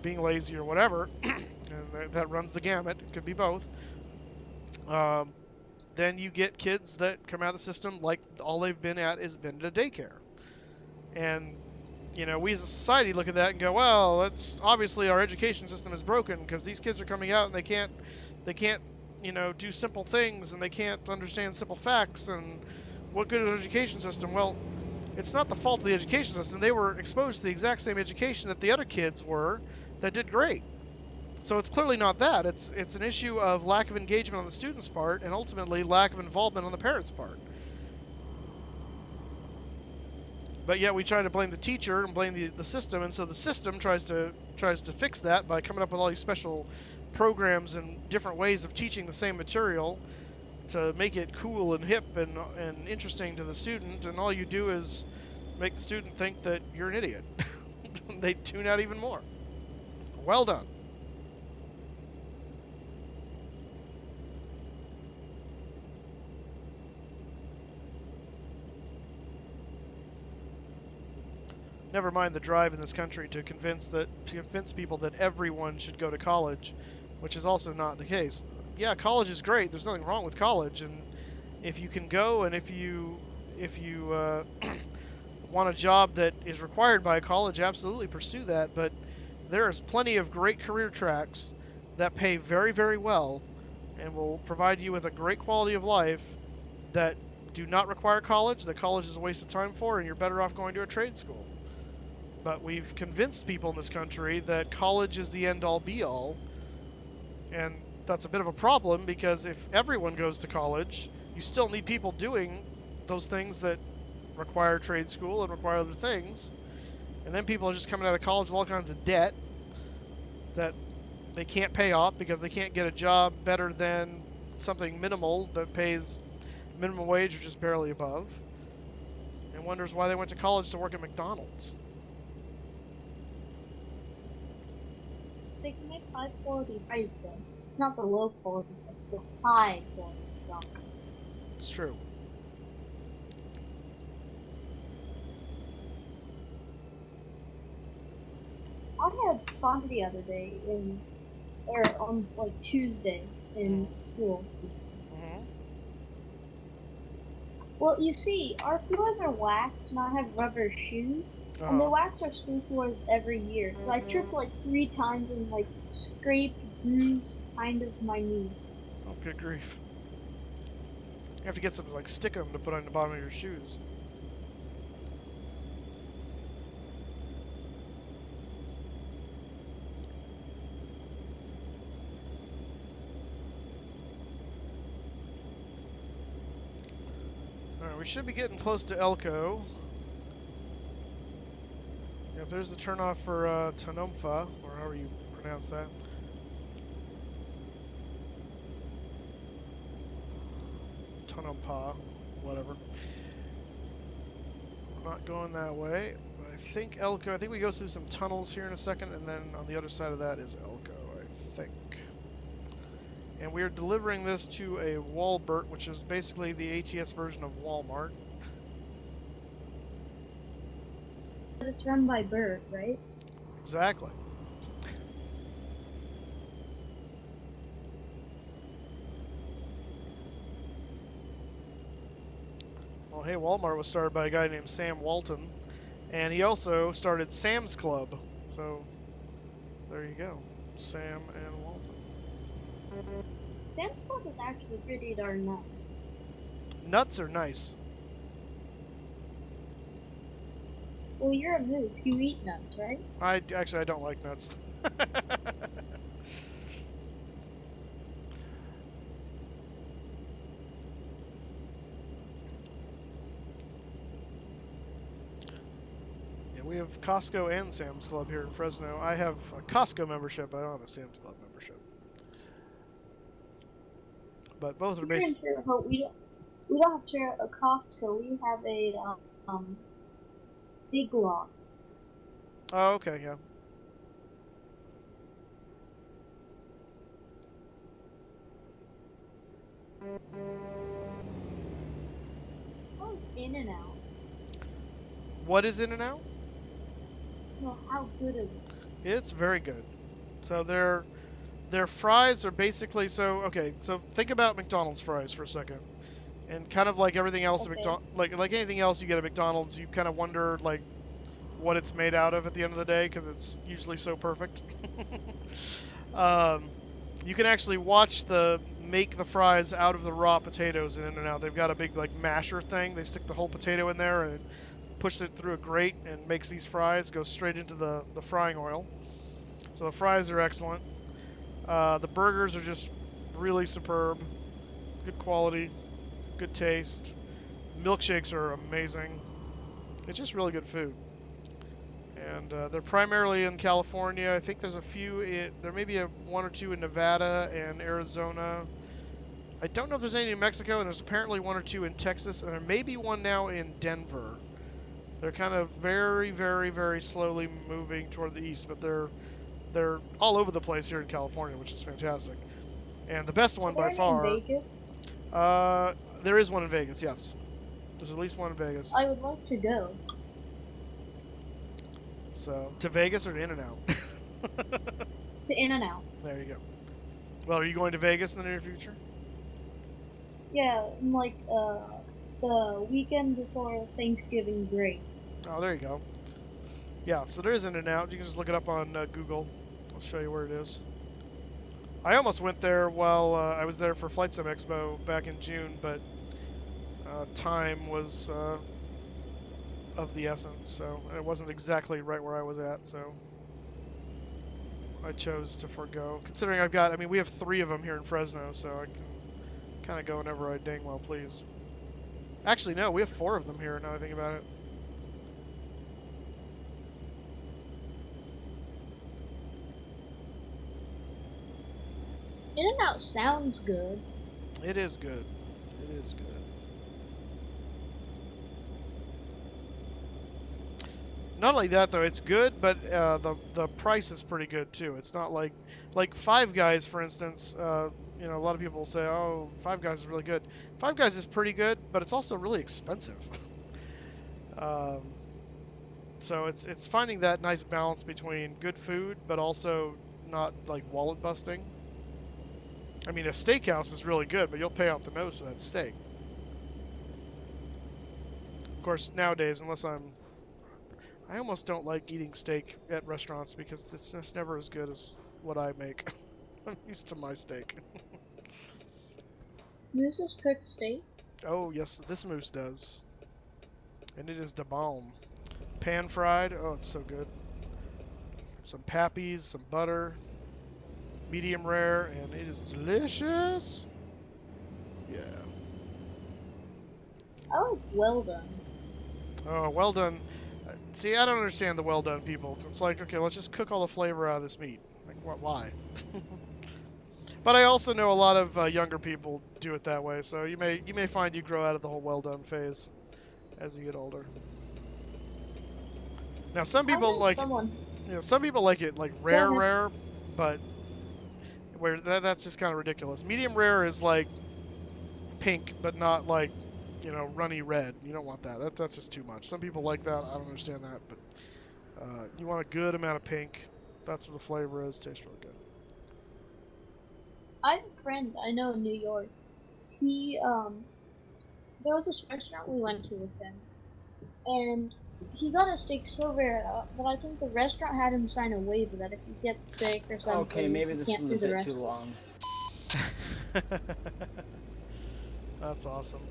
being lazy or whatever, and that runs the gamut, it could be both, um, then you get kids that come out of the system like all they've been at is been at a daycare. And, we as a society look at that and go, well, that's obviously our education system is broken because these kids are coming out and they can't, do simple things and they can't understand simple facts and what good is an education system? Well, it's not the fault of the education system. They were exposed to the exact same education that the other kids were that did great. So it's clearly not that. It's an issue of lack of engagement on the student's part and ultimately lack of involvement on the parents' part. But yet we try to blame the teacher and blame the system, and so the system tries to fix that by coming up with all these special programs and different ways of teaching the same material to make it cool and hip and interesting to the student, and all you do is make the student think that you're an idiot. They tune out even more. Well done. Never mind the drive in this country to convince people that everyone should go to college, which is also not the case. Yeah, college is great. There's nothing wrong with college, and if you can go and if you want a job that is required by a college, absolutely pursue that. But there is plenty of great career tracks that pay very, very well and will provide you with a great quality of life that do not require college, that college is a waste of time for, and you're better off going to a trade school. But we've convinced people in this country that college is the end all be all, and that's a bit of a problem because if everyone goes to college, you still need people doing those things that require trade school and require other things. And then people are just coming out of college with all kinds of debt that they can't pay off because they can't get a job better than something minimal that pays minimum wage or just barely above, and wonders why they went to college to work at McDonald's. They can make high quality rice though. It's not the low quality stuff, the high quality stuff. It's true. I had fun the other day or on like Tuesday in school. Mm-hmm. Well, you see, our floors are waxed and I have rubber shoes. And they wax our school floors every year. So I tripped like 3 times and like scraped, bruised kind of my knee. Oh, good grief. You have to get some like stickum to put on the bottom of your shoes. Alright, we should be getting close to Elko. Yep, there's the turnoff for Tanumfa, or however you pronounce that. Tanumpa, whatever. We're not going that way. But I think Elko, I think we go through some tunnels here in a second, and then on the other side of that is Elko, I think. And we are delivering this to a Walbert, which is basically the ATS version of Walmart. But it's run by Bert, right? Exactly. Well, hey, Walmart was started by a guy named Sam Walton, and he also started Sam's Club. So, there you go. Sam and Walton. Sam's Club is actually pretty darn nice. Nuts are nice. Well, you're a moose. You eat nuts, right? I don't like nuts. Yeah, we have Costco and Sam's Club here in Fresno. I have a Costco membership, but I don't have a Sam's Club membership. But both are Here in based. Terre Haute, we don't have a Costco. We have a Big Lots. Oh, okay, yeah. How's In and Out? What is In and Out? No, how good is it? It's very good. So their fries are basically so okay. So think about McDonald's fries for a second, and kind of like everything else at Okay. like anything else you get at McDonald's, you kind of wonder like what it's made out of at the end of the day because it's usually so perfect. um, you can actually watch the make the fries out of the raw potatoes in In-N-Out. They've got a big like masher thing. They stick the whole potato in there and push it through a grate and makes these fries go straight into the frying oil. So the fries are excellent. The burgers are just really superb, good quality, good taste. Milkshakes are amazing. It's just really good food. And they're primarily in California. I think there's a few. There may be one or two in Nevada and Arizona. I don't know if there's any in Mexico, and there's apparently one or two in Texas, and there may be one now in Denver. They're kind of very, very, very slowly moving toward the east, but they're all over the place here in California, which is fantastic. And the best Are one there by any in far, Vegas? uh, there is one in Vegas. Yes, there's at least one in Vegas. I would like to go So to Vegas or to In and Out? to In and Out. There you go. Well, are you going to Vegas in the near future? Yeah, like the weekend before Thanksgiving break. Oh, there you go. Yeah, so there is In and Out. You can just look it up on Google. I'll show you where it is. I almost went there while I was there for Flight Sim Expo back in June, but time was of the essence, so it wasn't exactly right where I was at, so I chose to forego. Considering I mean, we have 3 of them here in Fresno, so I can kind of go whenever I dang well please. Actually, no, we have 4 of them here now I think about it. In and Out sounds good. It is good. It is good. Not only that though, it's good, but the price is pretty good too. It's not like Five Guys, for instance. A lot of people will say, "Oh, Five Guys is really good." Five Guys is pretty good, but it's also really expensive. um, so it's finding that nice balance between good food, but also not like wallet busting. I mean, a steakhouse is really good, but you'll pay out the nose for that steak. Of course, nowadays, I almost don't like eating steak at restaurants because it's just never as good as what I make. I'm used to my steak. Moose's cooked steak. Oh, yes, this moose does. And it is the bomb. Pan fried. Oh, it's so good. Some pappies, some butter, medium rare, and it is delicious. Yeah. I like well done. Oh, well done. See, I don't understand the well done people. It's like, okay, let's just cook all the flavor out of this meat. Like, what? Why? But I also know a lot of younger people do it that way, so you may find you grow out of the whole well done phase as you get older. Now some I people know like someone. some people like it like Go rare ahead. rare, but where that's just kind of ridiculous. Medium rare is like pink, but not like runny red. You don't want that. That's just too much. Some people like that. I don't understand that, but you want a good amount of pink. That's what the flavor is. Tastes really good. I have a friend I know in New York. He there was this restaurant we went to with him, and he got a steak so rare, but I think the restaurant had him sign a waiver that if he gets sick or Okay, something, maybe he this can't is a sue the bit too restaurant. long. That's awesome.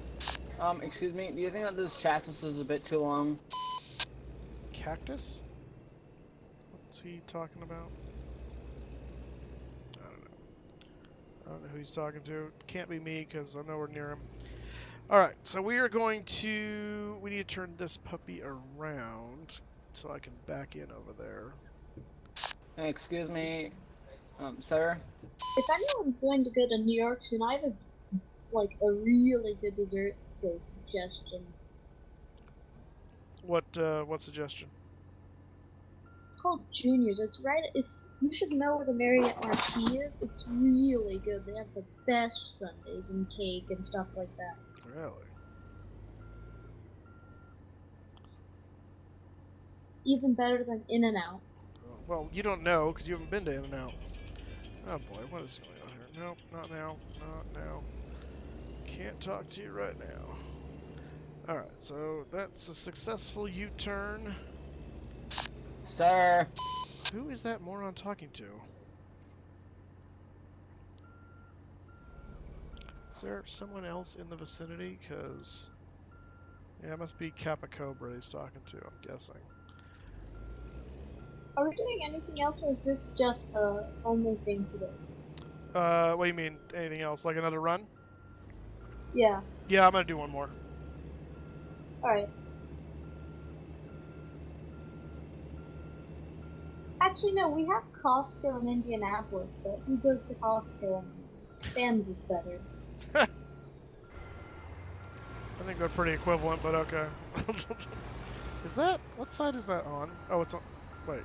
Excuse me, do you think that this chassis is a bit too long? Cactus? What's he talking about? I don't know. I don't know who he's talking to. Can't be me because I'm nowhere near him. All right, so we are going to. We need to turn this puppy around so I can back in over there. Hey, excuse me, sir? If anyone's going to go to New York soon, I have a like a really good dessert place suggestion. What suggestion? It's called Juniors. It's right. If you should know where the Marriott Marquis is, it's really good. They have the best sundaes and cake and stuff like that. Really? Even better than In and Out. Well, you don't know because you haven't been to In-N-Out. Oh boy, what is going on here? Nope, not now. Not now. Can't talk to you right now. Alright, so that's a successful U-turn. Sir. Who is that moron talking to? Is there someone else in the vicinity? Because, yeah, it must be Kappa Cobra he's talking to, I'm guessing. Are we doing anything else, or is this just the only thing today? What do you mean? Anything else? Like another run? Yeah. Yeah, I'm gonna do one more. Alright. Actually, no, we have Costco in Indianapolis, but who goes to Costco anymore? Sam's is better. I think they're pretty equivalent, but okay. Is that... What side is that on? Oh, it's on... Wait.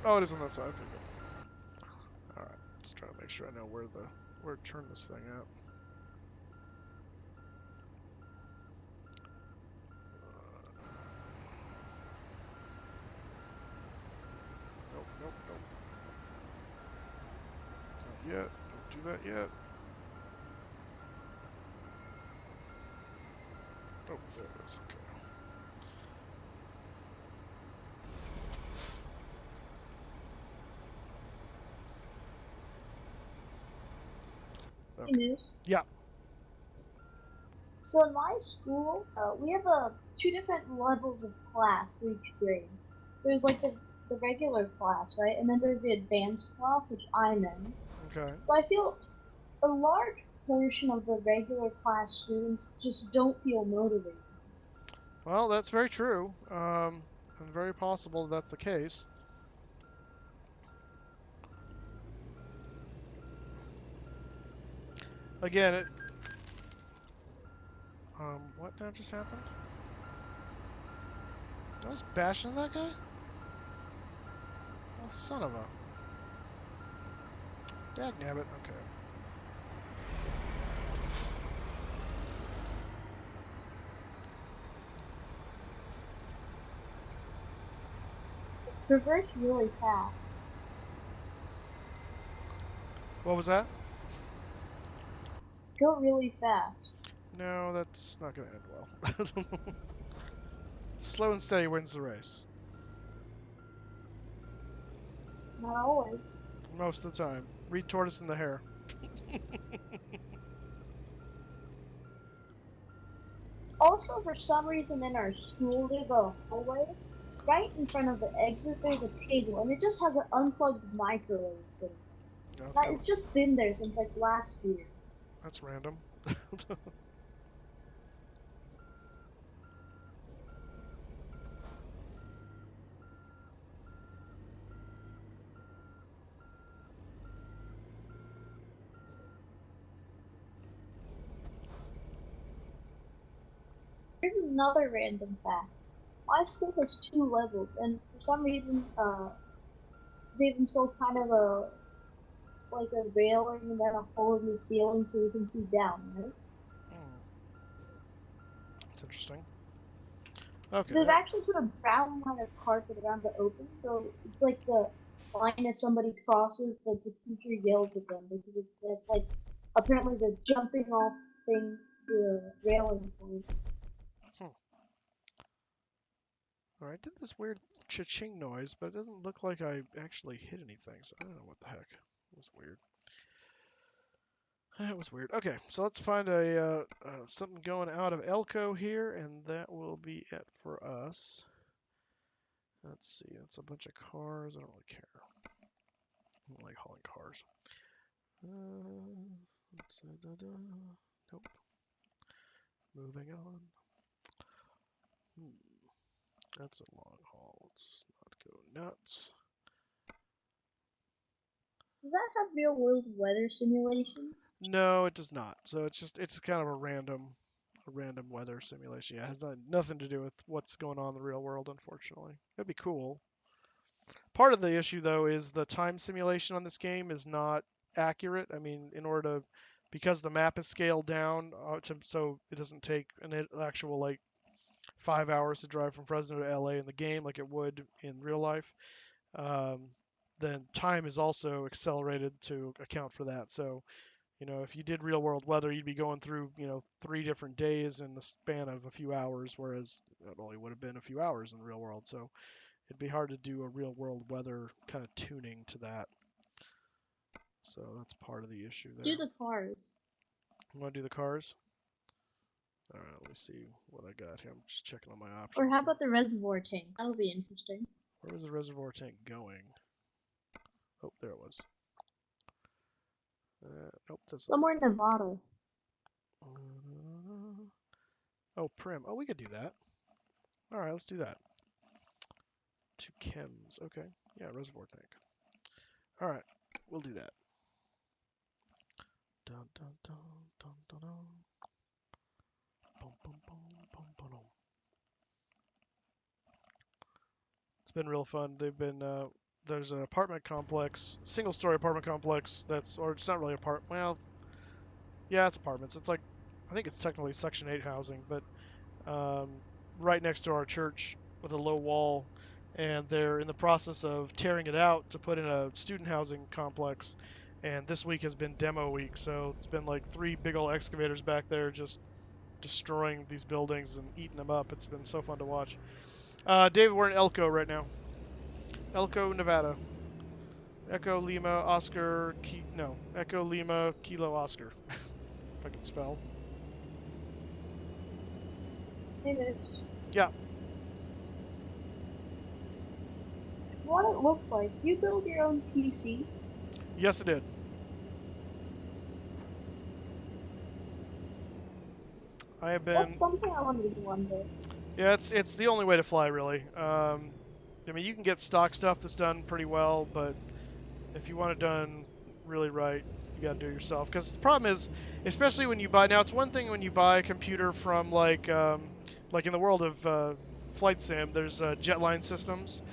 Oh, it is on that side. Okay, good. Alright, just trying to make sure I know where to turn this thing at. Nope, nope, nope. Not yet. Don't do that yet. Oh, there it is. Okay. Hey, Okay. News. Yeah. So in my school, we have two different levels of class for each grade. There's like the regular class, right? And then there's the advanced class, which I'm in. Okay. So I feel a large portion of the regular class students just don't feel motivated. Well, that's very true. And very possible that's the case. Again, what now just happened? Did I just bash into that guy? Oh, son of a... Dagnabbit. Okay. Reverse really fast. What was that? Go really fast. No, that's not going to end well. Slow and steady wins the race. Not always. Most of the time. Read Tortoise in the Hare. Also, for some reason in our school, there's a hallway. Right in front of the exit, there's a table, and it just has an unplugged microwave sitting No, it's there. kind of... It's just been there since like last year. That's random. Here's another random fact. My school has two levels, and for some reason, they've installed kind of a like a railing and then a hole in the ceiling so you can see down, right? Hmm, that's interesting. So Okay. they've actually put a brown line of carpet around the opening, so it's like the line if somebody crosses that the teacher yells at them because it's like apparently the jumping off thing, the railing point. Hmm. Alright, did this weird cha-ching noise, but it doesn't look like I actually hit anything, so I don't know what the heck. It was weird. That was weird. Okay, so let's find something going out of Elko here, and that will be it for us. Let's see, it's a bunch of cars. I don't really care. I don't like hauling cars. Nope. Moving on. That's a long haul. Let's not go nuts. Does that have real world weather simulations? No, it does not. So it's kind of a random weather simulation. Yeah, it has nothing to do with what's going on in the real world, unfortunately. It'd be cool. Part of the issue though is the time simulation on this game is not accurate. I mean, because the map is scaled down so it doesn't take an actual like 5 hours to drive from Fresno to LA in the game like it would in real life. Um, then time is also accelerated to account for that. So if you did real world weather, you'd be going through, 3 different days in the span of a few hours, whereas it only would have been a few hours in the real world. So it'd be hard to do a real world weather kind of tuning to that. So that's part of the issue Do there. the cars. You want to do the cars? All right, let me see what I got here. I'm just checking on my options. Or how here. about the reservoir tank? That'll be interesting. Where was the reservoir tank going? Oh, there it was. Nope, that's somewhere in Nevada. Oh, Prim. Oh, we could do that. All right, let's do that. To chems. Okay. Yeah, reservoir tank. All right, we'll do that. Dun, dun, dun, dun, dun, dun. Bum, bum, bum, bum, bum, bum. It's been real fun. There's an apartment complex, single-story apartment complex or it's not really apartment. Well, yeah, it's apartments. I think it's technically Section 8 housing, but right next to our church with a low wall, and they're in the process of tearing it out to put in a student housing complex. And this week has been demo week, so it's been like 3 big old excavators back there just destroying these buildings and eating them up. It's been so fun to watch. David, we're in Elko right now. Elko, Nevada. Echo Lima Oscar no. Echo Lima Kilo Oscar. If I can spell. It is. Yeah. What it looks like. You build your own PC. Yes, it did. I have been. That's something I wanted to do one day. Yeah, it's the only way to fly, really. I mean, you can get stock stuff that's done pretty well, but if you want it done really right, you got to do it yourself. Because the problem is, especially when you buy now, it's one thing when you buy a computer from like in the world of flight sim, there's Jetline Systems.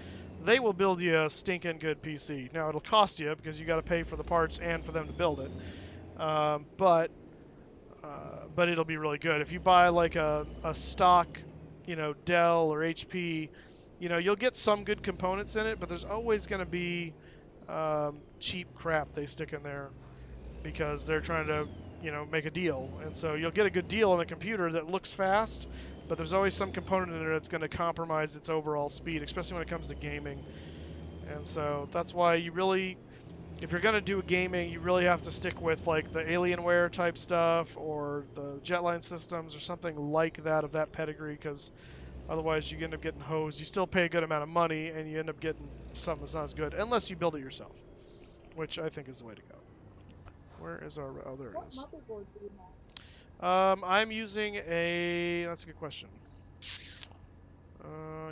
They will build you a stinking good PC. Now it'll cost you because you got to pay for the parts and for them to build it. But it'll be really good. If you buy like a stock, Dell or HP, you'll get some good components in it, but there's always going to be cheap crap they stick in there because they're trying to, make a deal. And so you'll get a good deal on a computer that looks fast, but there's always some component in there that's going to compromise its overall speed, especially when it comes to gaming. And so that's why if you're going to do gaming, you really have to stick with like the Alienware type stuff or the Jetline Systems or something like that of that pedigree, because otherwise you end up getting hosed. You still pay a good amount of money and you end up getting something that's not as good unless you build it yourself, which I think is the way to go. Where is our... Oh, there it is. What motherboard do you have? I'm using that's a good question.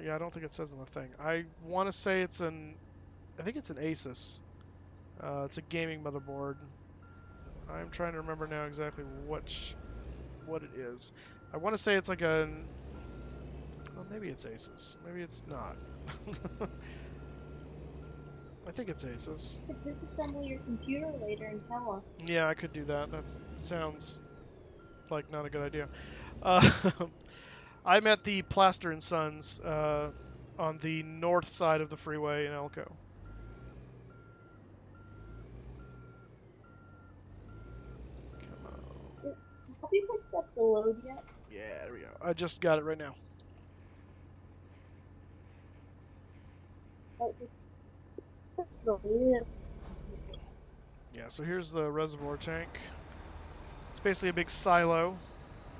Yeah, I don't think it says on the thing. I want to say I think it's an Asus. It's a gaming motherboard. I'm trying to remember now exactly what it is. I want to say it's like well, maybe it's Asus. Maybe it's not. I think it's Asus. You could disassemble your computer later and tell us. Yeah, I could do that. That sounds like not a good idea. I'm at the Plaster and Sons on the north side of the freeway in Elko. Come on. Have you picked up the load yet? Yeah, there we go. I just got it right now. Yeah, so here's the reservoir tank. It's basically a big silo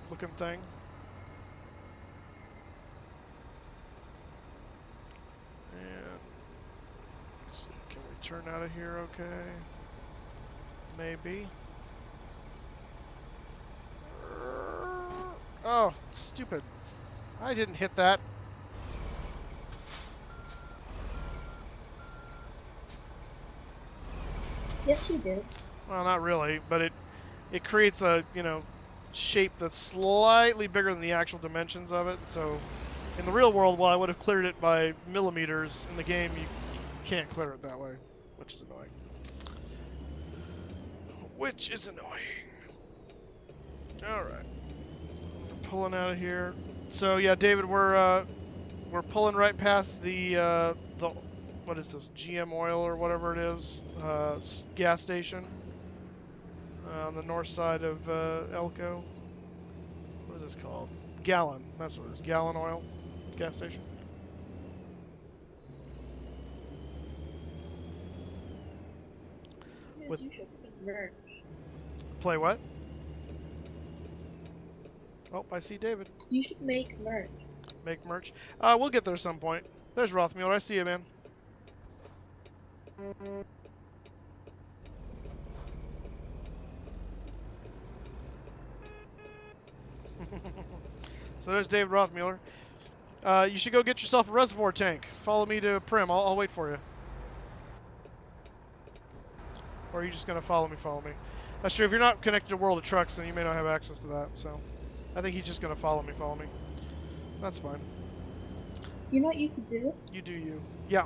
looking thing. And let's see, can we turn out of here okay? Maybe. Oh, stupid. I didn't hit that. Yes, you do. Well, not really, but it creates a shape that's slightly bigger than the actual dimensions of it. And so, in the real world, while I would have cleared it by millimeters, in the game you can't clear it that way, which is annoying. Which is annoying. All right, pulling out of here. So yeah, David, we're pulling right past the what is this, GM oil or whatever it is, gas station on the north side of Elko. What is this called? Gallon. That's what it is. Gallon oil gas station. Yes, With you should merch. play what? Oh, I see David. You should make merch. Make merch. We'll get there some point. There's Rothmule. I see you, man. So there's David Rothmuller. You should go get yourself a reservoir tank. Follow me to Prim. I'll wait for you. Or are you just going to follow me? Follow me. That's true. If you're not connected to World of Trucks, then you may not have access to that. So I think he's just going to follow me. Follow me. That's fine. You know what you could do? You do you. Yeah.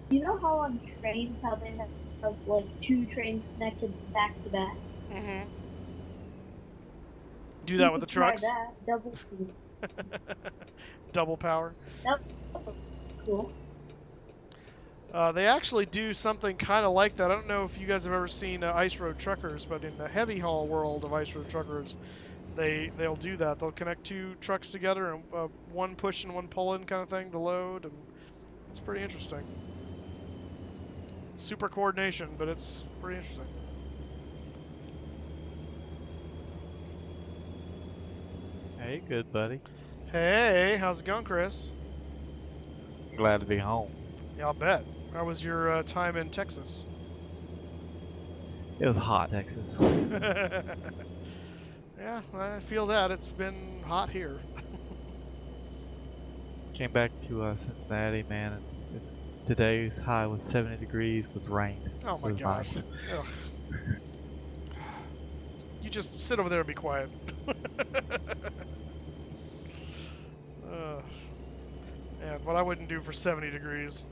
You know how on trains, how they have like 2 trains connected back to back? Mm-hmm. Do that with the trucks? Try that. Double speed. Double power. Yep. Cool. They actually do something kind of like that. I don't know if you guys have ever seen Ice Road Truckers, but in the heavy haul world of Ice Road Truckers, they'll do that. They'll connect 2 trucks together and one push and one pull in kind of thing to load, and it's pretty interesting. Super coordination, but it's pretty interesting. Hey, good buddy. Hey, how's it going, Chris? Glad to be home. Yeah, I'll bet. How was your time in Texas? It was hot, Texas. Yeah, I feel that. It's been hot here. Came back to Cincinnati, man, and today's high was 70 degrees with rain. Oh my it was gosh. Nice. Ugh. You just sit over there and be quiet. Man, what I wouldn't do for 70 degrees,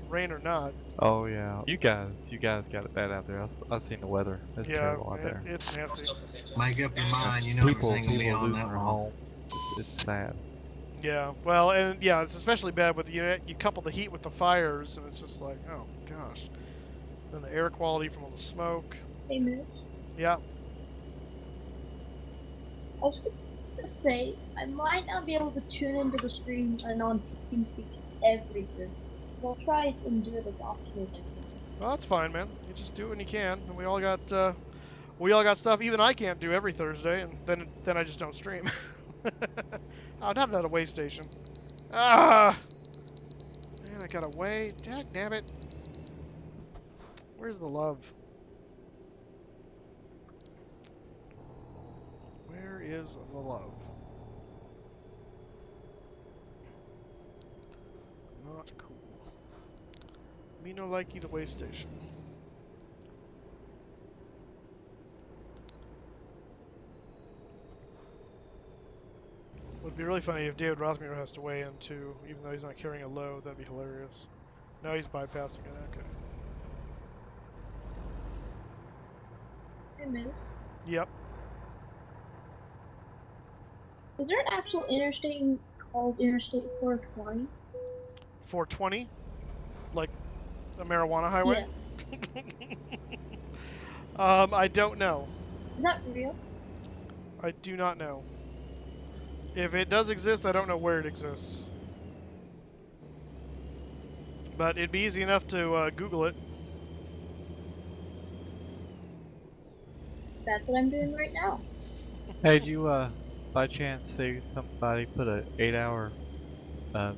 rain or not. Oh yeah, you guys got it bad out there. I've seen the weather. It's terrible out there. It's nasty. Make up your mind, you know what I'm People saying, gonna be on losing that their one. homes. It's sad. Yeah, well, and yeah, it's especially bad with you couple the heat with the fires, and it's just like, oh gosh. Then the air quality from all the smoke. Hey, Mitch. Yeah. I was gonna say, I might not be able to tune into the stream and on TeamSpeak every Thursday. I'll try and do it as often as I can. Well, that's fine, man. You just do it when you can, and we all got stuff. Even I can't do every Thursday, and then I just don't stream. I'd have that at a way station. Ah, man, I got away. Dag damn it. Where's the love? Where is the love? Not cool. Me no likey the way station. Would be really funny if David Rothmuir has to weigh in too, even though he's not carrying a load. That'd be hilarious. No, he's bypassing it. Okay. Hey, Mitch. Yep. Is there an actual interstate called Interstate 420? 420, like a marijuana highway. Yes. I don't know. Is that real? I do not know. If it does exist, I don't know where it exists. But it'd be easy enough to Google it. That's what I'm doing right now. Hey, did you by chance see somebody put a 8-hour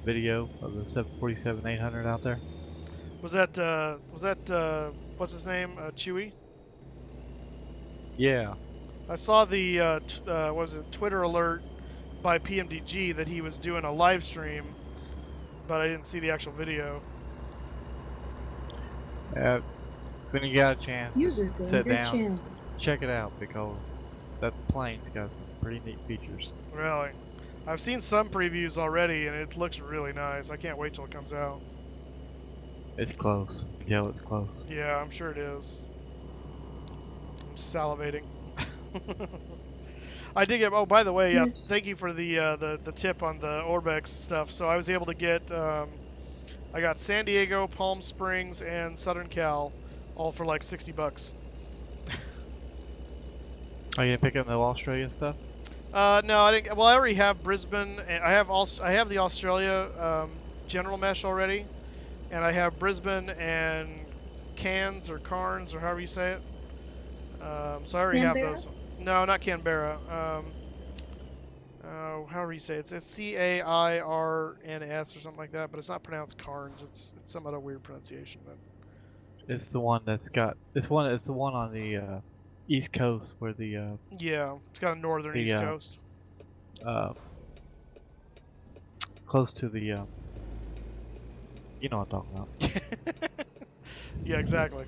video of the 747-800 out there? Was that what's his name? Chewy? Yeah. I saw the was it Twitter alert by PMDG that he was doing a live stream, but I didn't see the actual video. When you got a chance to User joined sit your down, channel. check it out because that plane's got some pretty neat features. Really. I've seen some previews already, and it looks really nice. I can't wait till it comes out. It's close. You can tell it's close. Yeah, I'm sure it is. I'm salivating. I did get. Oh, by the way, Yes. thank you for the tip on the Orbex stuff. So I was able to get. I got San Diego, Palm Springs, and Southern Cal, all for like $60. Are you gonna pick up the Australia stuff? No, I didn't. Well, I already have Brisbane, and I have the Australia general mesh already, and I have Brisbane and Cairns or Cairns or however you say it. So I already have Canberra? those. No, not Canberra. However you say it. It's Cairns or something like that, but it's not pronounced Cairns. It's some other weird pronunciation. But It's the one that's got. It's the one on the East Coast where yeah, it's got a northern the East Coast. uh, close to the you know what I'm talking about. Yeah, exactly.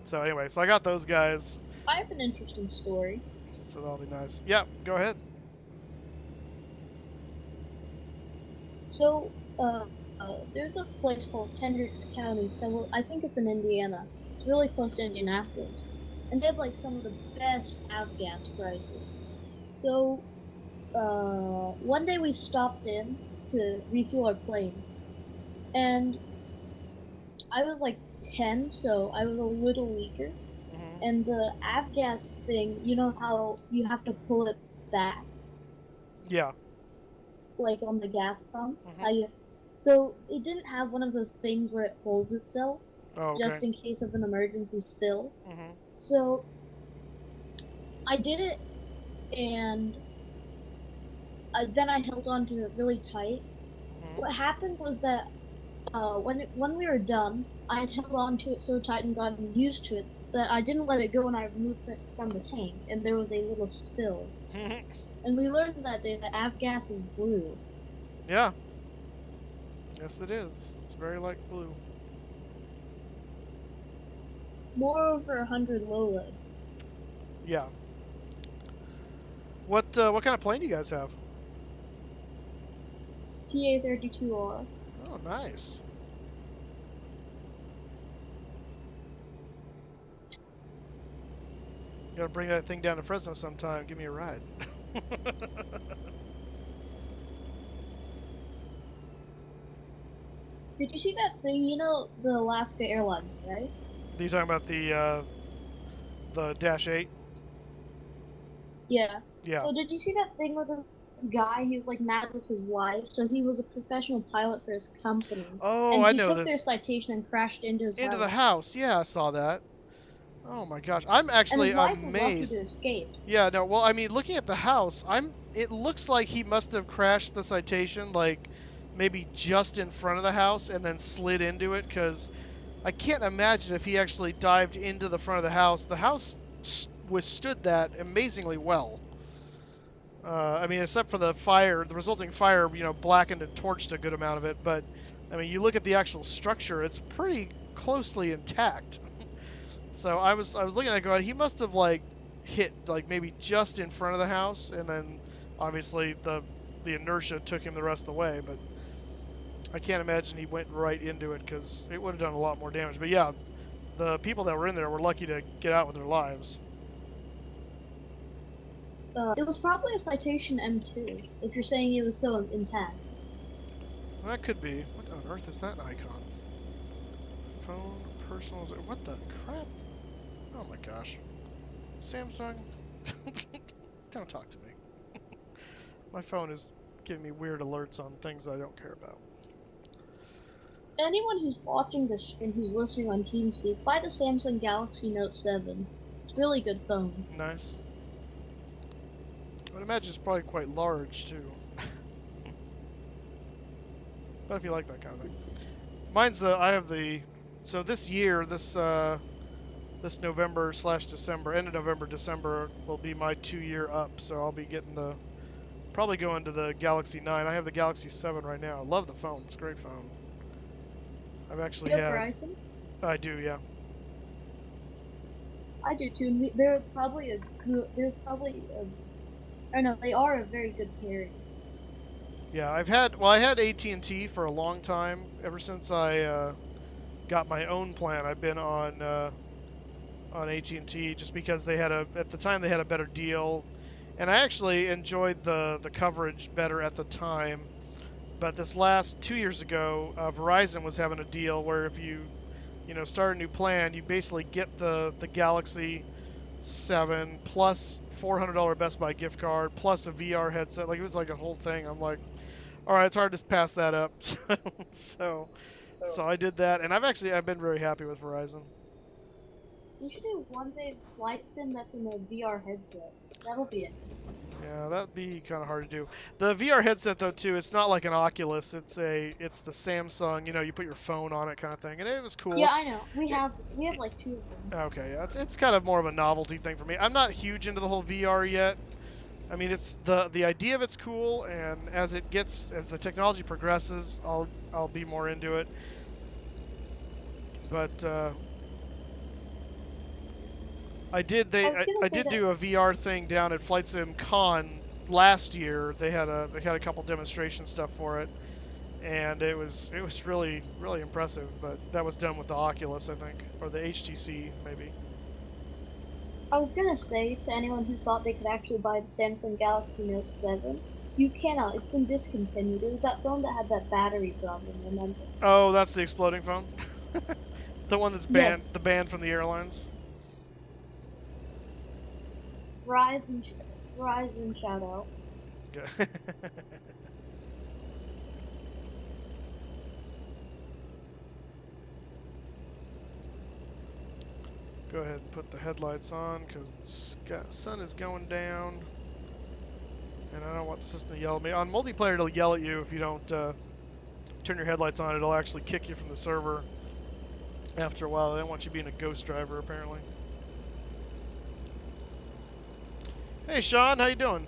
So anyway, so I got those guys. I have an interesting story. So that'll be nice. Yeah, go ahead. So, there's a place called Hendricks County. So I think it's in Indiana. It's really close to Indianapolis, and they have like some of the best avgas prices. So, one day we stopped in to refuel our plane, and I was like 10, so I was a little weaker. Hmm. And the avgas thing, you know how you have to pull it back, Yeah. like on the gas pump? Mhm. How you... So it didn't have one of those things where it holds itself, Oh, okay. just in case of an emergency still. Hmm. So I did it, and then I held on to it really tight. Hmm. What happened was that when we were done, I had held on to it so tight and gotten used to it that I didn't let it go when I removed it from the tank, and there was a little spill. And we learned that day that avgas is blue. Yeah. Yes, it is. It's very like blue. Moreover, 100 low lead. Yeah. What kind of plane do you guys have? PA-32R. Oh, nice. You gotta bring that thing down to Fresno sometime. Give me a ride. Did you see that thing? You know the Alaska Airlines, right? Are you talking about the Dash 8? Yeah. Yeah. So did you see that thing with this guy? He was like mad with his wife. So he was a professional pilot for his company. Oh, and I he know took their this. citation and crashed into his Into house. the house. Yeah, I saw that. Oh my gosh. I'm And actually his wife was lucky amazed. to escape. Yeah, no, well, I mean, looking at the house, it looks like he must have crashed the Citation like maybe just in front of the house and then slid into it, because I can't imagine if he actually dived into the front of the house. The house withstood that amazingly well. I mean, except for the fire, the resulting fire, blackened and torched a good amount of it, but I mean, you look at the actual structure, it's pretty closely intact. So I was looking at it going, he must have like hit like maybe just in front of the house, and then obviously the inertia took him the rest of the way. But I can't imagine he went right into it, because it would have done a lot more damage. But yeah, the people that were in there were lucky to get out with their lives. It was probably a Citation M2, if you're saying it was so intact. Well, that could be. What on earth is that icon? Phone, personal. What the crap? Oh my gosh. Samsung? Don't talk to me. My phone is giving me weird alerts on things I don't care about. Anyone who's watching this stream who's listening on TeamSpeak, buy the Samsung Galaxy Note 7. It's a really good phone. Nice. I would imagine it's probably quite large too. But if you like that kind of thing. Mine's so this year, this November/December, end of November, December will be my 2-year up. So I'll be getting probably going to the Galaxy 9. I have the Galaxy 7 right now. I love the phone. It's a great phone. I've actually You have had. Verizon? I do, yeah. I do too. They're probably a good. They're probably a. I don't know. They are a very good carrier. Yeah, I've had. Well, I had AT&T for a long time. Ever since I got my own plan, I've been on AT&T just because they had at the time they had a better deal, and I actually enjoyed the coverage better at the time. But this last 2 years ago, Verizon was having a deal where if you start a new plan, you basically get the Galaxy 7 plus $400 Best Buy gift card plus a VR headset. Like it was like a whole thing. I'm like, all right, it's hard to pass that up. so so I did that, and I've been very happy with Verizon. We should do one day flight sim that's in a VR headset. That'll be it. Yeah, that'd be kind of hard to do. The VR headset though too, it's not like an Oculus. It's the Samsung. You put your phone on it kind of thing, and it was cool. Yeah, It's I know. We it, have like two of them. okay. Yeah, it's kind of more of a novelty thing for me. I'm not huge into the whole VR yet. I mean, it's the idea of it's cool, and as the technology progresses, I'll be more into it. But I was gonna I say did that. do a VR thing down at Flight Sim Con last year. They had a couple demonstration stuff for it, and it was really impressive. But that was done with the Oculus, I think, or the HTC maybe. I was gonna say to anyone who thought they could actually buy the Samsung Galaxy Note 7, you cannot. It's been discontinued. It was that phone that had that battery problem. Remember? Oh, that's the exploding phone, the one that's Yes. banned from the airlines. Verizon, Verizon shout out. Okay. Go ahead and put the headlights on because the sun is going down. And I don't want the system to yell at me. On multiplayer, it'll yell at you if you don't turn your headlights on. It'll actually kick you from the server after a while. They don't want you being a ghost driver, apparently. Hey, Sean, how you doing?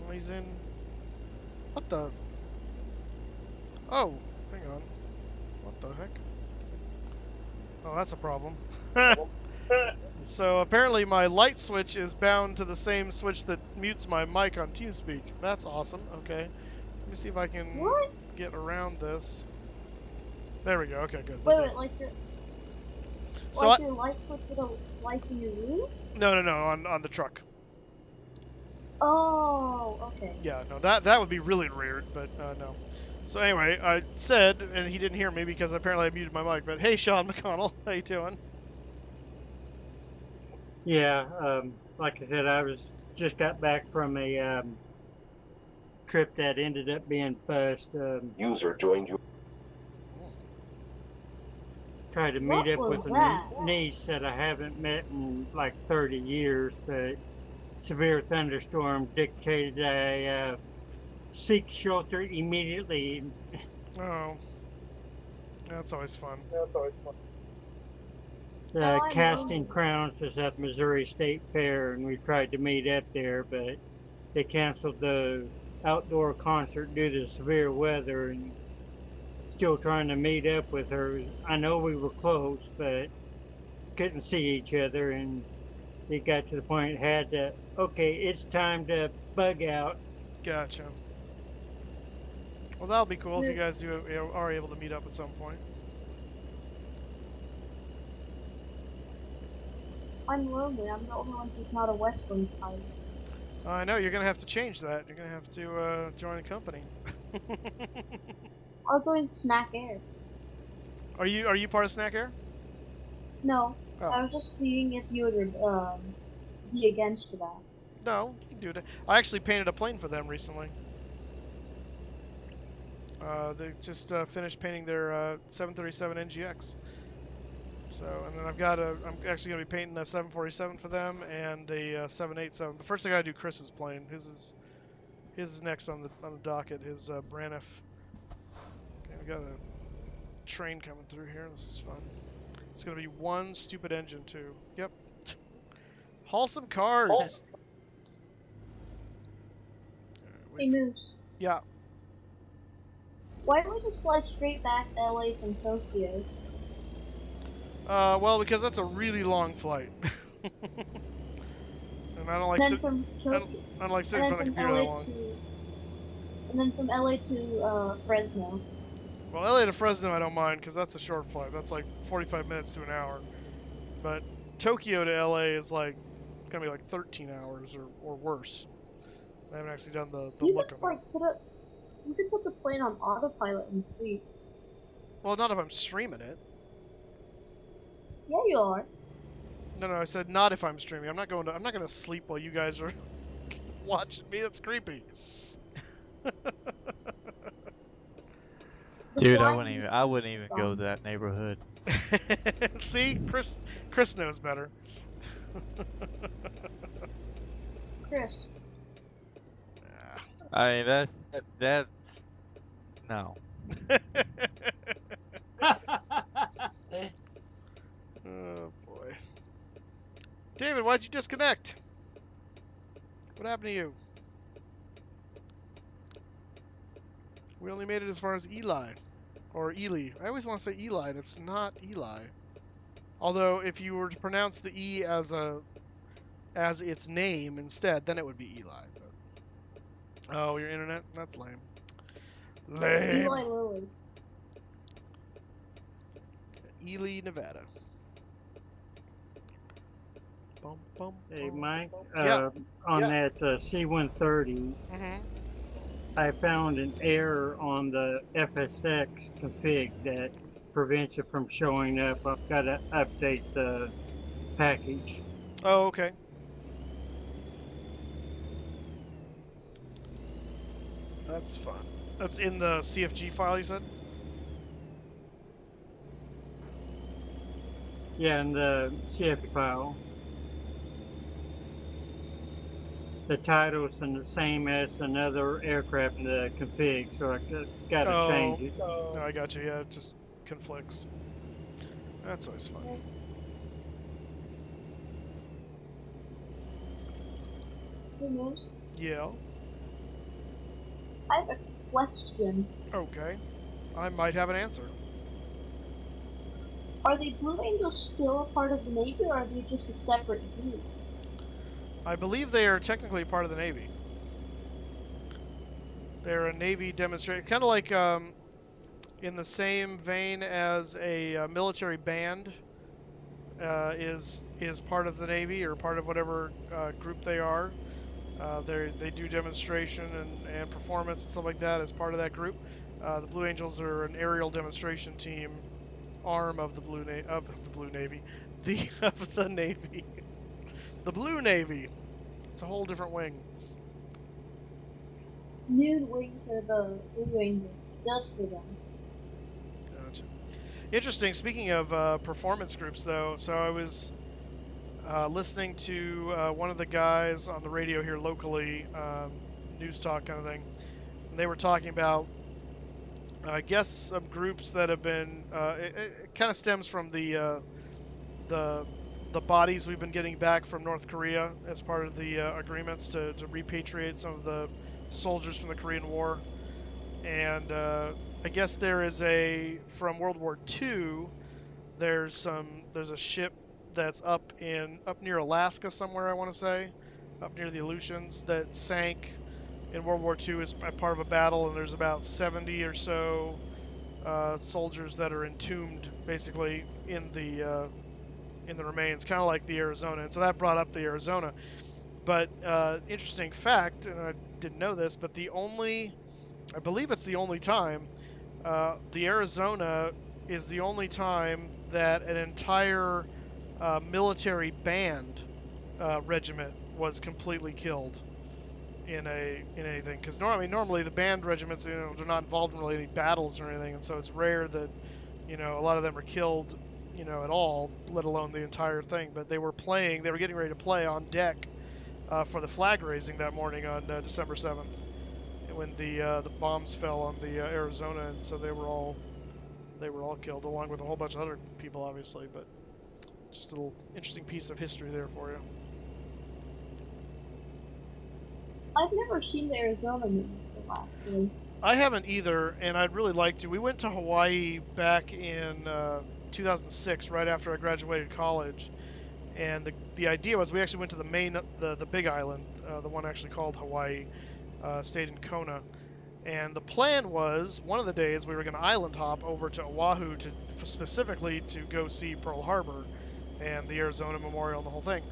Oh, he's in. What the? Oh, hang on. What the heck? Oh, that's a problem. So apparently my light switch is bound to the same switch that mutes my mic on TeamSpeak. That's awesome. Okay. Let me see if I can What? get around this. There we go. Okay, good. Wait, So your light switch for the lights in your room? no, on the truck. Oh, okay. Yeah, no, that would be really weird, but no. So anyway, I said, and he didn't hear me because apparently I muted my mic. But hey, Sean McConnell, how you doing? Yeah, like I said, I just got back from a trip that ended up being bust. User joined you. Tried to meet up with a niece that I haven't met in like 30 years, but severe thunderstorm dictated I seek shelter immediately. Oh, that's always fun. Casting Crowns was at Missouri State Fair, and we tried to meet up there, but they canceled the outdoor concert due to severe weather, and still trying to meet up with her. I know we were close, but couldn't see each other, and it got to the point it had to, okay, it's time to bug out. Gotcha. Well, that'll be cool if you guys are able to meet up at some point. I'm lonely. I'm the only one who's not a West Wing pilot. I know, you're going to have to change that. You're going to have to join a company. I'll join Snack Air. Are you part of Snack Air? No, Oh. I was just seeing if you would be against that. No, you can do it. I actually painted a plane for them recently. They just finished painting their 737 NGX. So, and then I'm actually going to be painting a 747 for them and a 787. But first I got to do Chris's plane. His is next on the docket. His Braniff. Okay, we got a train coming through here. This is fun. It's going to be one stupid engine too. Yep. Haul some cars. Hey Moose, Yeah. why don't we just fly straight back to LA from Tokyo? Well, because that's a really long flight. And I don't like And then sit. from Tokyo, I don't like and sitting in then front of the from computer that LA long. to, and then from LA to Fresno. Well, LA to Fresno, I don't mind because that's a short flight. That's like 45 minutes to an hour. But Tokyo to LA is like gonna be like 13 hours or worse. I haven't actually done the You look could of it. like you could put the plane on autopilot and sleep. Well, not if I'm streaming it. Yeah, you are. No, I said not if I'm streaming. I'm not gonna sleep while you guys are watching me. That's creepy. The Dude, flying I wouldn't even go to fun. that neighborhood. See, Chris knows better. Chris, I mean, that's no. Oh boy, David, why'd you disconnect? What happened to you? We only made it as far as Eli or Ely. I always want to say Eli, and it's not Eli. Although, if you were to pronounce the E as its name instead, then it would be Eli. But oh, your internet? That's lame. Eli Lame. Lilly. Ely, Nevada. Bum, bum, Hey, bum. Mike, Yeah. on that C-130, Mhm. I found an error on the FSX config that prevents it from showing up. I've got to update the package. Oh, okay. That's fun. That's in the CFG file you said? Yeah, in the CF file. The title's the same as another aircraft in the config, so I got to change it. No, I got you. Yeah, it just conflicts. That's always fun. Who knows? Yeah. I have a question. Okay. I might have an answer. Are the Blue Angels still a part of the Navy, or are they just a separate group? I believe they are technically part of the Navy. They're a Navy demonstration, kind of like in the same vein as a military band is part of the Navy or part of whatever group they are. They do demonstration and performance and stuff like that as part of that group. The Blue Angels are an aerial demonstration team arm of the Blue Navy, of the Navy, the Blue Navy. It's a whole different wing. New wing for the Blue Angels, just for them. Gotcha. Interesting. Speaking of performance groups, though, so I was listening to one of the guys on the radio here locally, news talk kind of thing, and they were talking about, I guess, some groups that have been. It kind of stems from the the bodies we've been getting back from North Korea as part of the agreements to repatriate some of the soldiers from the Korean War, and I guess there is from World War II. There's a ship that's up near Alaska somewhere, I want to say, up near the Aleutians, that sank in World War II as part of a battle, and there's about 70 or so soldiers that are entombed basically in the remains, kind of like the Arizona. And so that brought up the Arizona. But interesting fact, and I didn't know this, but I believe it's the only time, the Arizona is the only time that an entire military band regiment was completely killed in anything. Because normally the band regiments, they're not involved in really any battles or anything, and so it's rare that a lot of them are killed, at all, let alone the entire thing. But they were getting ready to play on deck for the flag raising that morning on December 7th, when the bombs fell on the Arizona, and so they were all killed, along with a whole bunch of other people, obviously. But just a little interesting piece of history there for you. I've never seen the Arizona movie actually. I haven't either, and I'd really like to. We went to Hawaii back in 2006, right after I graduated college, and the idea was we actually went to the main, the big island, the one actually called Hawaii, stayed in Kona, and the plan was one of the days we were going to island hop over to Oahu to specifically to go see Pearl Harbor and the Arizona Memorial and the whole thing.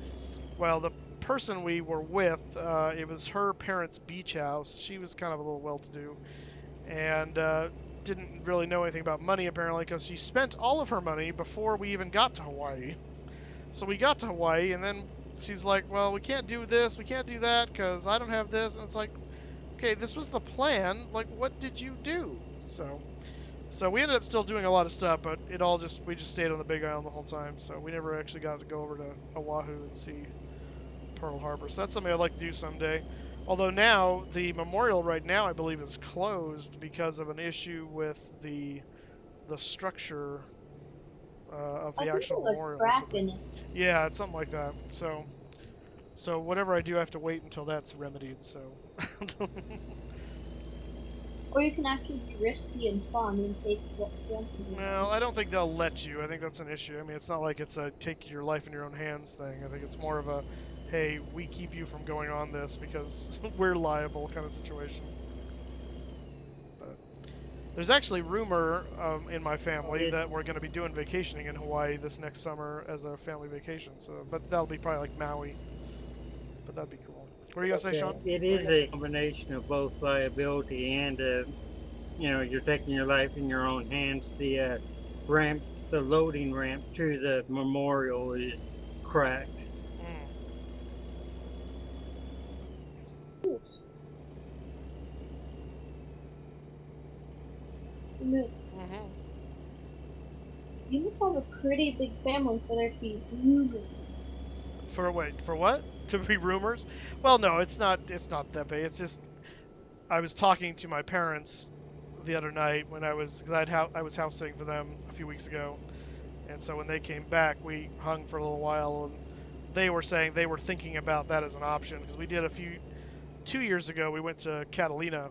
Well, the person we were with, it was her parents' beach house. She was kind of a little well-to-do, and didn't really know anything about money apparently because she spent all of her money before we even got to Hawaii. So we got to Hawaii, and then she's like, well, we can't do this, we can't do that because I don't have this. And it's like, okay, this was the plan. Like, what did you do? So we ended up still doing a lot of stuff, but we just stayed on the Big Island the whole time. So we never actually got to go over to Oahu and see Pearl Harbor. So that's something I'd like to do someday. Although now the memorial right now I believe is closed because of an issue with the structure of I the think actual there's a memorial or crack in something. it. Yeah, it's something like that. So whatever I do, I have to wait until that's remedied. So. Or you can actually be risky and fun and take the jumping. Well, I don't think they'll let you. I think that's an issue. I mean, it's not like it's a take your life in your own hands thing. I think it's more of a, hey, we keep you from going on this because we're liable kind of situation. But there's actually rumor in my family that we're going to be doing vacationing in Hawaii this next summer as a family vacation. So, but that'll be probably like Maui. But that'd be cool. What are you gonna say, Sean? It is a combination of both liability and, you're taking your life in your own hands. The ramp, the loading ramp to the memorial is cracked. Mm-hmm. You must have a pretty big family for there to be rumors. For what? To be rumors? Well, no, it's not. It's not that big. It's just I was talking to my parents the other night when I was house sitting for them a few weeks ago, and so when they came back, we hung for a little while, and they were saying they were thinking about that as an option because we did 2 years ago. We went to Catalina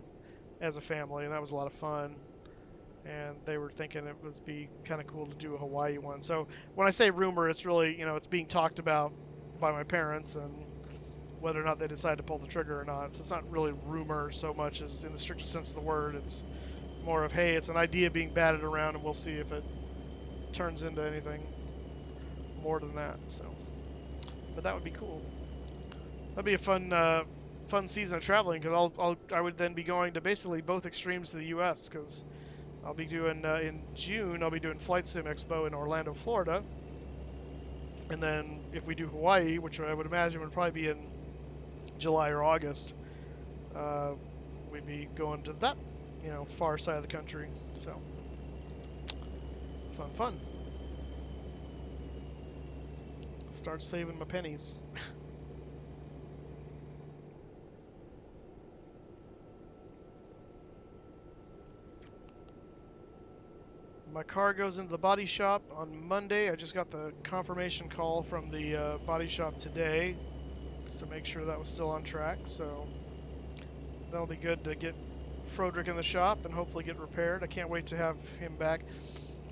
as a family, and that was a lot of fun. And they were thinking it would be kind of cool to do a Hawaii one. So when I say rumor, it's really, it's being talked about by my parents and whether or not they decide to pull the trigger or not. So it's not really rumor so much as in the strictest sense of the word. It's more of, hey, it's an idea being batted around and we'll see if it turns into anything more than that. So, but that would be cool. That'd be a fun season of traveling because I would then be going to basically both extremes of the U.S. because I'll be doing, in June, I'll be doing Flight Sim Expo in Orlando, Florida. And then if we do Hawaii, which I would imagine would probably be in July or August, we'd be going to that, far side of the country. So, fun. Start saving my pennies. My car goes into the body shop on Monday. I just got the confirmation call from the body shop today just to make sure that was still on track. So that'll be good to get Froderick in the shop and hopefully get repaired. I can't wait to have him back.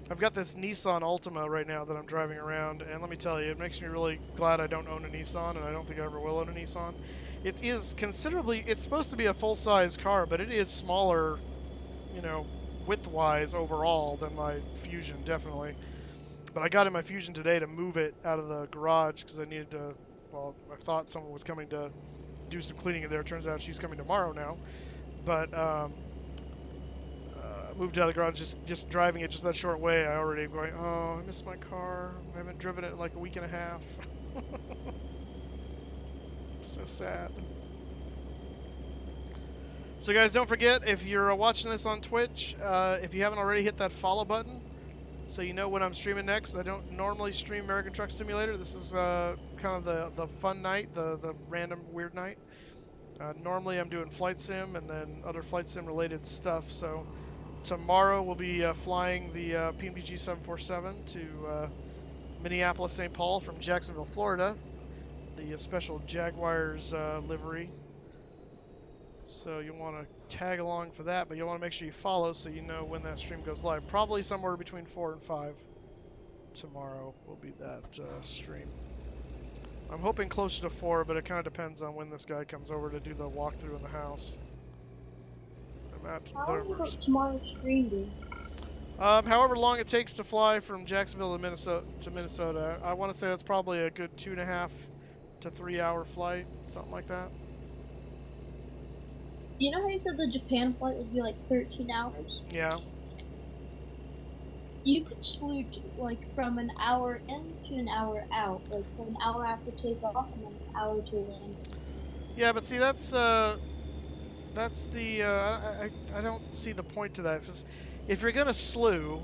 I've got this Nissan Altima right now that I'm driving around, and let me tell you, it makes me really glad I don't own a Nissan, and I don't think I ever will own a Nissan. It is considerably, it's supposed to be a full-size car, but it is smaller, width-wise overall than my Fusion, definitely. But I got in my Fusion today to move it out of the garage because I needed to, well, I thought someone was coming to do some cleaning in there. Turns out she's coming tomorrow now. But moved it out of the garage, just driving it just that short way, I already going, oh, I miss my car. I haven't driven it in like a week and a half. So sad. So guys, don't forget, if you're watching this on Twitch, if you haven't already, hit that follow button so you know when I'm streaming next. I don't normally stream American Truck Simulator. This is kind of the fun night, the random weird night. Normally I'm doing flight sim and then other flight sim related stuff. So tomorrow we'll be flying the PMDG 747 to Minneapolis, St. Paul from Jacksonville, Florida. The special Jaguars livery. So you want to tag along for that, but you want to make sure you follow so you know when that stream goes live. Probably somewhere between 4 and 5 tomorrow will be that stream. I'm hoping closer to 4, but it kind of depends on when this guy comes over to do the walkthrough in the house. I'm at How the long will Mercy. tomorrow's stream be? However long it takes to fly from Jacksonville to Minnesota, I want to say that's probably a good 2.5 to 3 hour flight, something like that. You know how you said the Japan flight would be like 13 hours? Yeah. You could slew like from an hour in to an hour out, like from an hour after takeoff and then an hour to landing. Yeah, but see, that's the I don't see the point to that. 'Cause if you're gonna slew,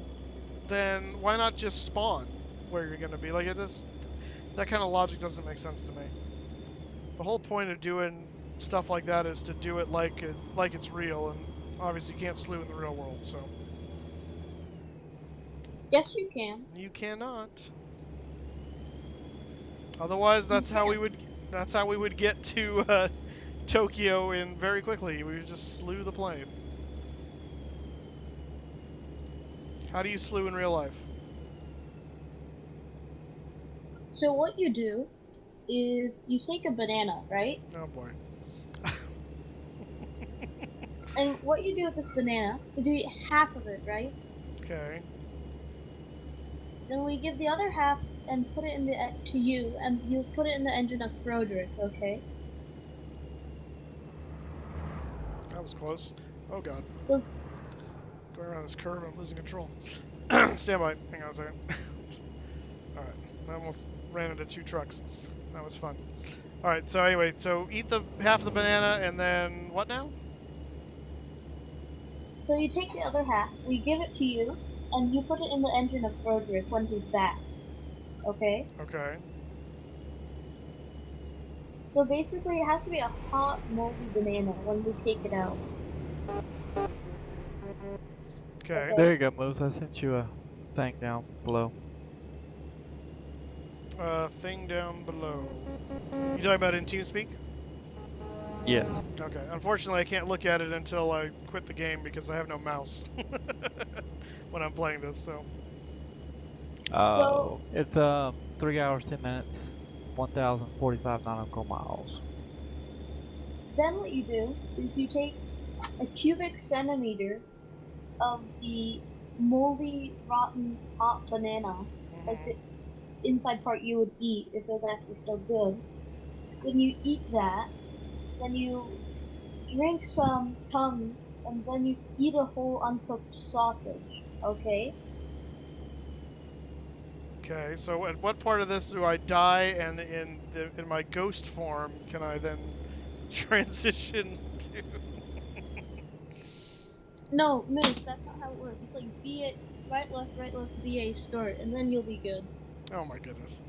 then why not just spawn where you're gonna be? Like that kind of logic doesn't make sense to me. The whole point of doing stuff like that is to do it like it's real, and obviously you can't slew in the real world, so. Yes, you can. You cannot. Otherwise, that's how we would get to Tokyo in very quickly. We would just slew the plane. How do you slew in real life? So what you do is you take a banana, right? Oh boy. And what you do with this banana is you eat half of it, right? Okay. Then we give the other half and put it in to you, and you put it in the engine of Broderick, okay? That was close. Oh god. So Going around this curve, I'm losing control. Stand by. Hang on a second. Alright. I almost ran into 2 trucks. That was fun. Alright, so anyway, so eat the half of the banana and then what now? So you take the other half, we give it to you, and you put it in the engine of Broderick when he's back. Okay? Okay. So basically it has to be a hot, moldy banana when we take it out. Okay. There you go, Moose. I sent you a thing down below. Thing down below. You talking about in TeamSpeak? Yes. Okay. Unfortunately, I can't look at it until I quit the game because I have no mouse when I'm playing this. So. Oh, it's 3 hours 10 minutes, 1,045 nautical miles. Then what you do is you take a cubic centimeter of the moldy, rotten, hot banana, like the inside part you would eat if it was actually still good. Then you eat that, then you drink some Tums, and then you eat a whole uncooked sausage, okay? Okay, so at what part of this do I die, and in my ghost form can I then transition to? No, Moose, that's not how it works. It's like BA, right, left, BA, start, and then you'll be good. Oh my goodness.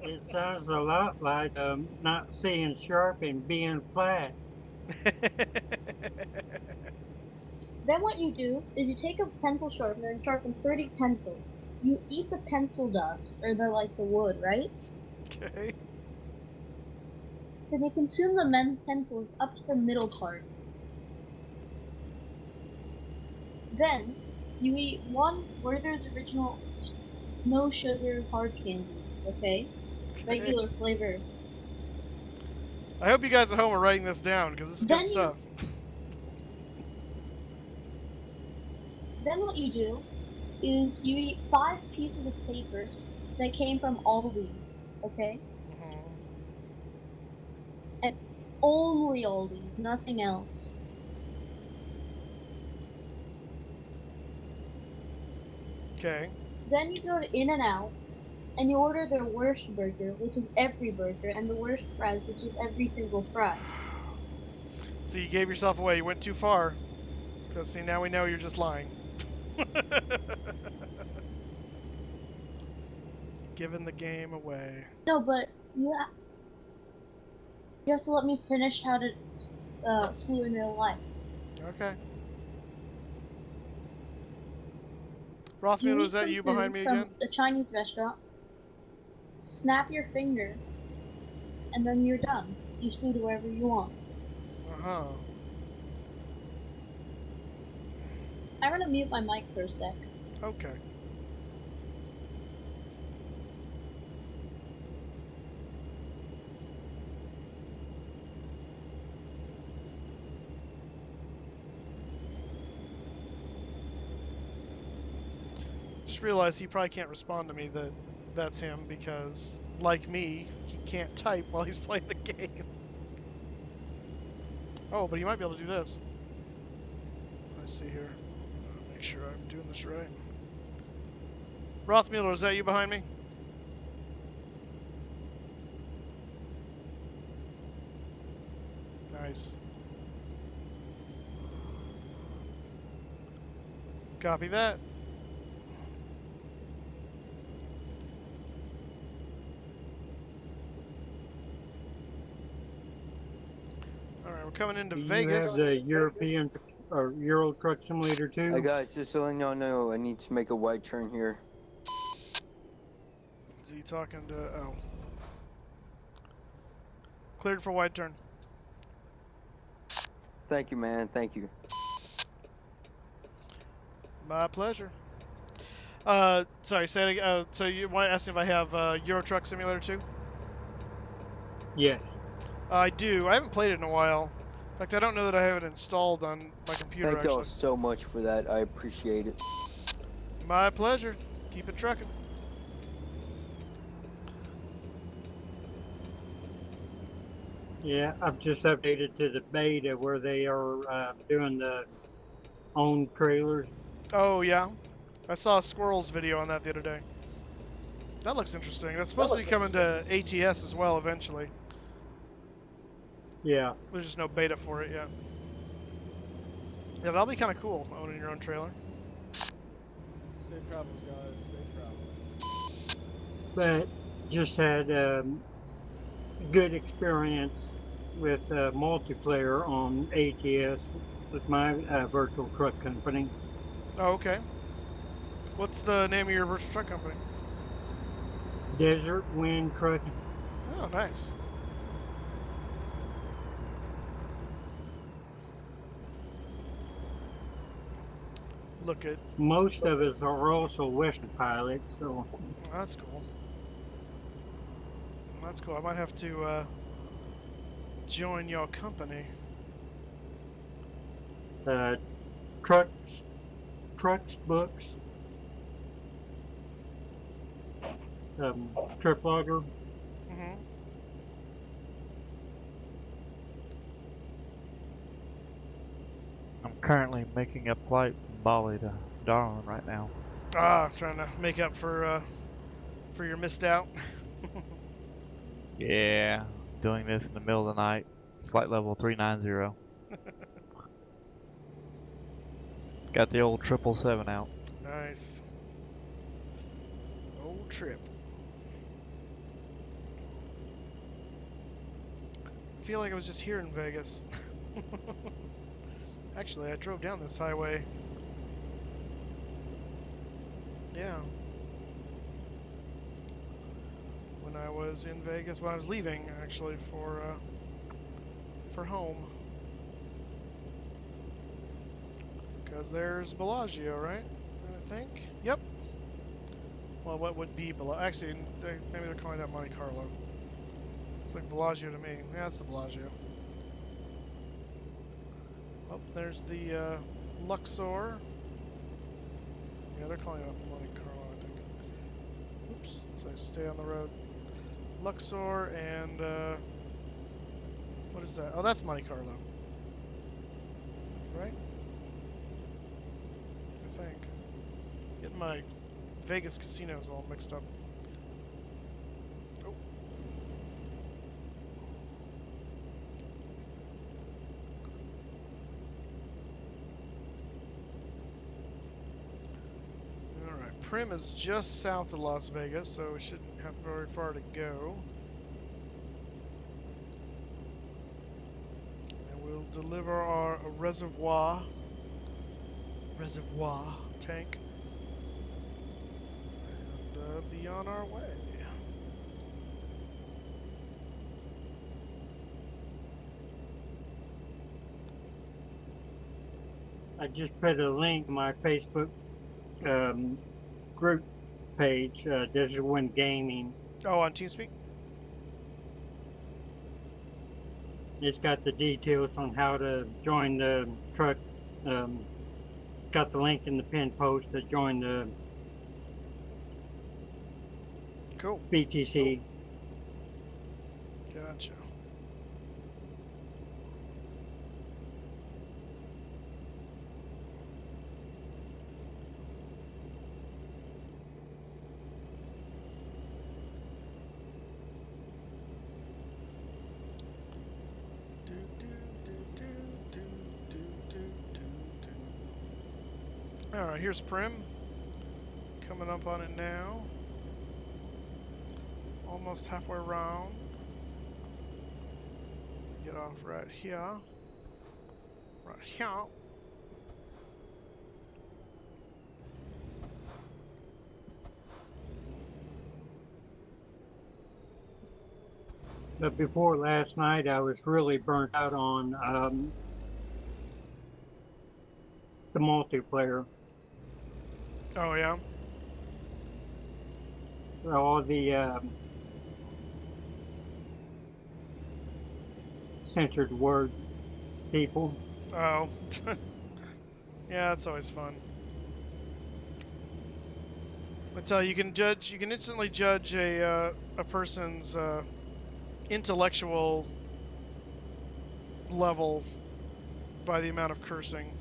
It sounds a lot like not seeing sharp and being flat. Then what you do is you take a pencil sharpener and sharpen 30 pencils. You eat the pencil dust, or the wood, right? Okay. Then you consume the pencils up to the middle part. Then you eat one Werther's original no sugar hard candies, okay? Regular flavor. I hope you guys at home are writing this down because this is good stuff. Then what you do is you eat 5 pieces of paper that came from Aldi's, okay? And only Aldi's, nothing else. Okay. Then you go to In-N-Out and you order their worst burger, which is every burger, and the worst fries, which is every single fry. So you gave yourself away. You went too far. Because see, now we know you're just lying. Giving the game away. No, but you have to let me finish how to slew in real life. Okay. Rothman, was that you behind me again? From a Chinese restaurant. Snap your finger, and then you're done. you seat wherever you want. Uh-huh. I'm gonna mute my mic for a sec. Okay. Just realized he probably can't respond to me that that's him because, like me, he can't type while he's playing the game. Oh, but he might be able to do this. Let's see here. Make sure I'm doing this right. Rothmuller, is that you behind me? Nice. Copy that. Alright, we're coming into Do you Vegas. have the European or Euro Truck Simulator 2? Hey guys, just so you all know, I need to make a wide turn here. Is he talking to... Oh. Cleared for wide turn. Thank you, man. Thank you. My pleasure. Sorry, say it again. So you want to ask me if I have Euro Truck Simulator 2? Yes. I do. I haven't played it in a while. In fact, I don't know that I have it installed on my computer, Thank y'all actually. so much for that. I appreciate it. My pleasure. Keep it trucking. Yeah, I've just updated to the beta where they are doing the own trailers. Oh, yeah. I saw a Squirrels video on that the other day. That looks interesting. That's supposed to be coming to ATS as well eventually. Yeah. There's just no beta for it yet. Yeah, that'll be kind of cool, owning your own trailer. Safe travels, guys. Safe travels. But just had good experience with multiplayer on ATS with my virtual truck company. Oh, okay. What's the name of your virtual truck company? Desert Wind Trucking. Oh, nice. Look at... Most of us are also Western pilots, so Oh, that's cool. That's cool. I might have to join your company. trucks, books, trip logger. Mm-hmm. I'm currently making a flight from Bali to Darwin right now. Ah, trying to make up for your missed out. Yeah, doing this in the middle of the night. Flight level 390. Got the old 777 out. Nice. Old trip. I feel like I was just here in Vegas. Actually, I drove down this highway. Yeah. When I was in Vegas, when I was leaving, actually, for home. Because there's Bellagio, right? I think. Yep. Well, what would be Bellagio? Actually, maybe they're calling that Monte Carlo. It's like Bellagio to me. Yeah, it's the Bellagio. Oh, there's the Luxor. Yeah, they're calling it Monte Carlo, I think. Oops. So I stay on the road. Luxor and what is that? Oh, that's Monte Carlo. Right? I think. Getting my Vegas casinos all mixed up. Oh. Alright, Prim is just south of Las Vegas, so we shouldn't have very far to go. And we'll deliver our reservoir tank and be on our way. I just put a link to my Facebook group page, Desert Wind Gaming. Oh, on TeamSpeak? It's got the details on how to join the truck. Got the link in the pinned post to join the Cool. BTC. Gotcha. Alright, here's Prim. Coming up on it now. Almost halfway around. Get off right here. Right here. But before last night, I was really burnt out on the multiplayer. Oh, yeah? All the censored word people. Oh. Yeah, it's always fun. That's how you can judge. You can instantly judge a person's intellectual level by the amount of cursing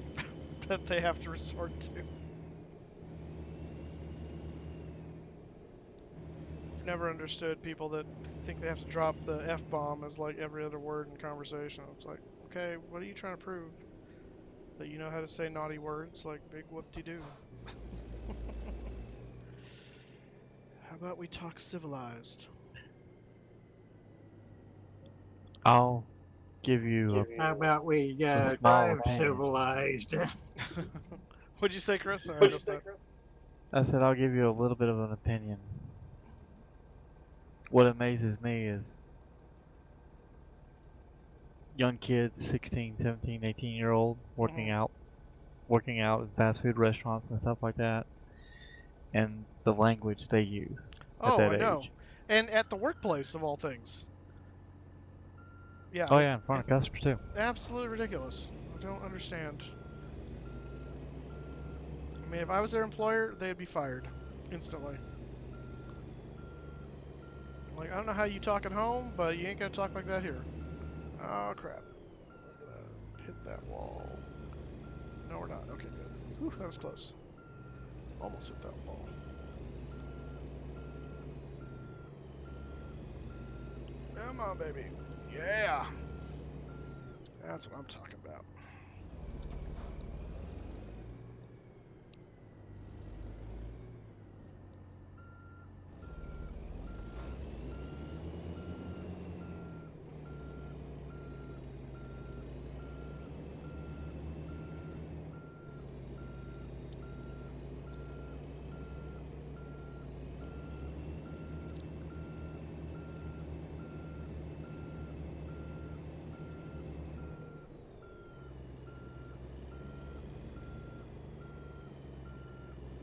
that they have to resort to. I've never understood people that think they have to drop the F-bomb as like every other word in conversation. It's like, okay, what are you trying to prove? That you know how to say naughty words like big whoop-de-doo. How about we talk civilized? I'll give you How about we a small drive opinion. civilized? What'd you say, Chris? I missed that. I said I'll give you a little bit of an opinion. What amazes me is young kids, 16, 17, 18-year-old, working out in fast food restaurants and stuff like that, and the language they use at Oh, that I age. know. And at the workplace, of all things. Yeah. Oh yeah, in front of customers too. Absolutely ridiculous. I don't understand. I mean, if I was their employer, they'd be fired instantly. Like, I don't know how you talk at home, but you ain't gonna talk like that here. Oh, crap. We're gonna hit that wall. No, we're not. Okay, good. Whew, that was close. Almost hit that wall. Come on, baby. Yeah. That's what I'm talking about.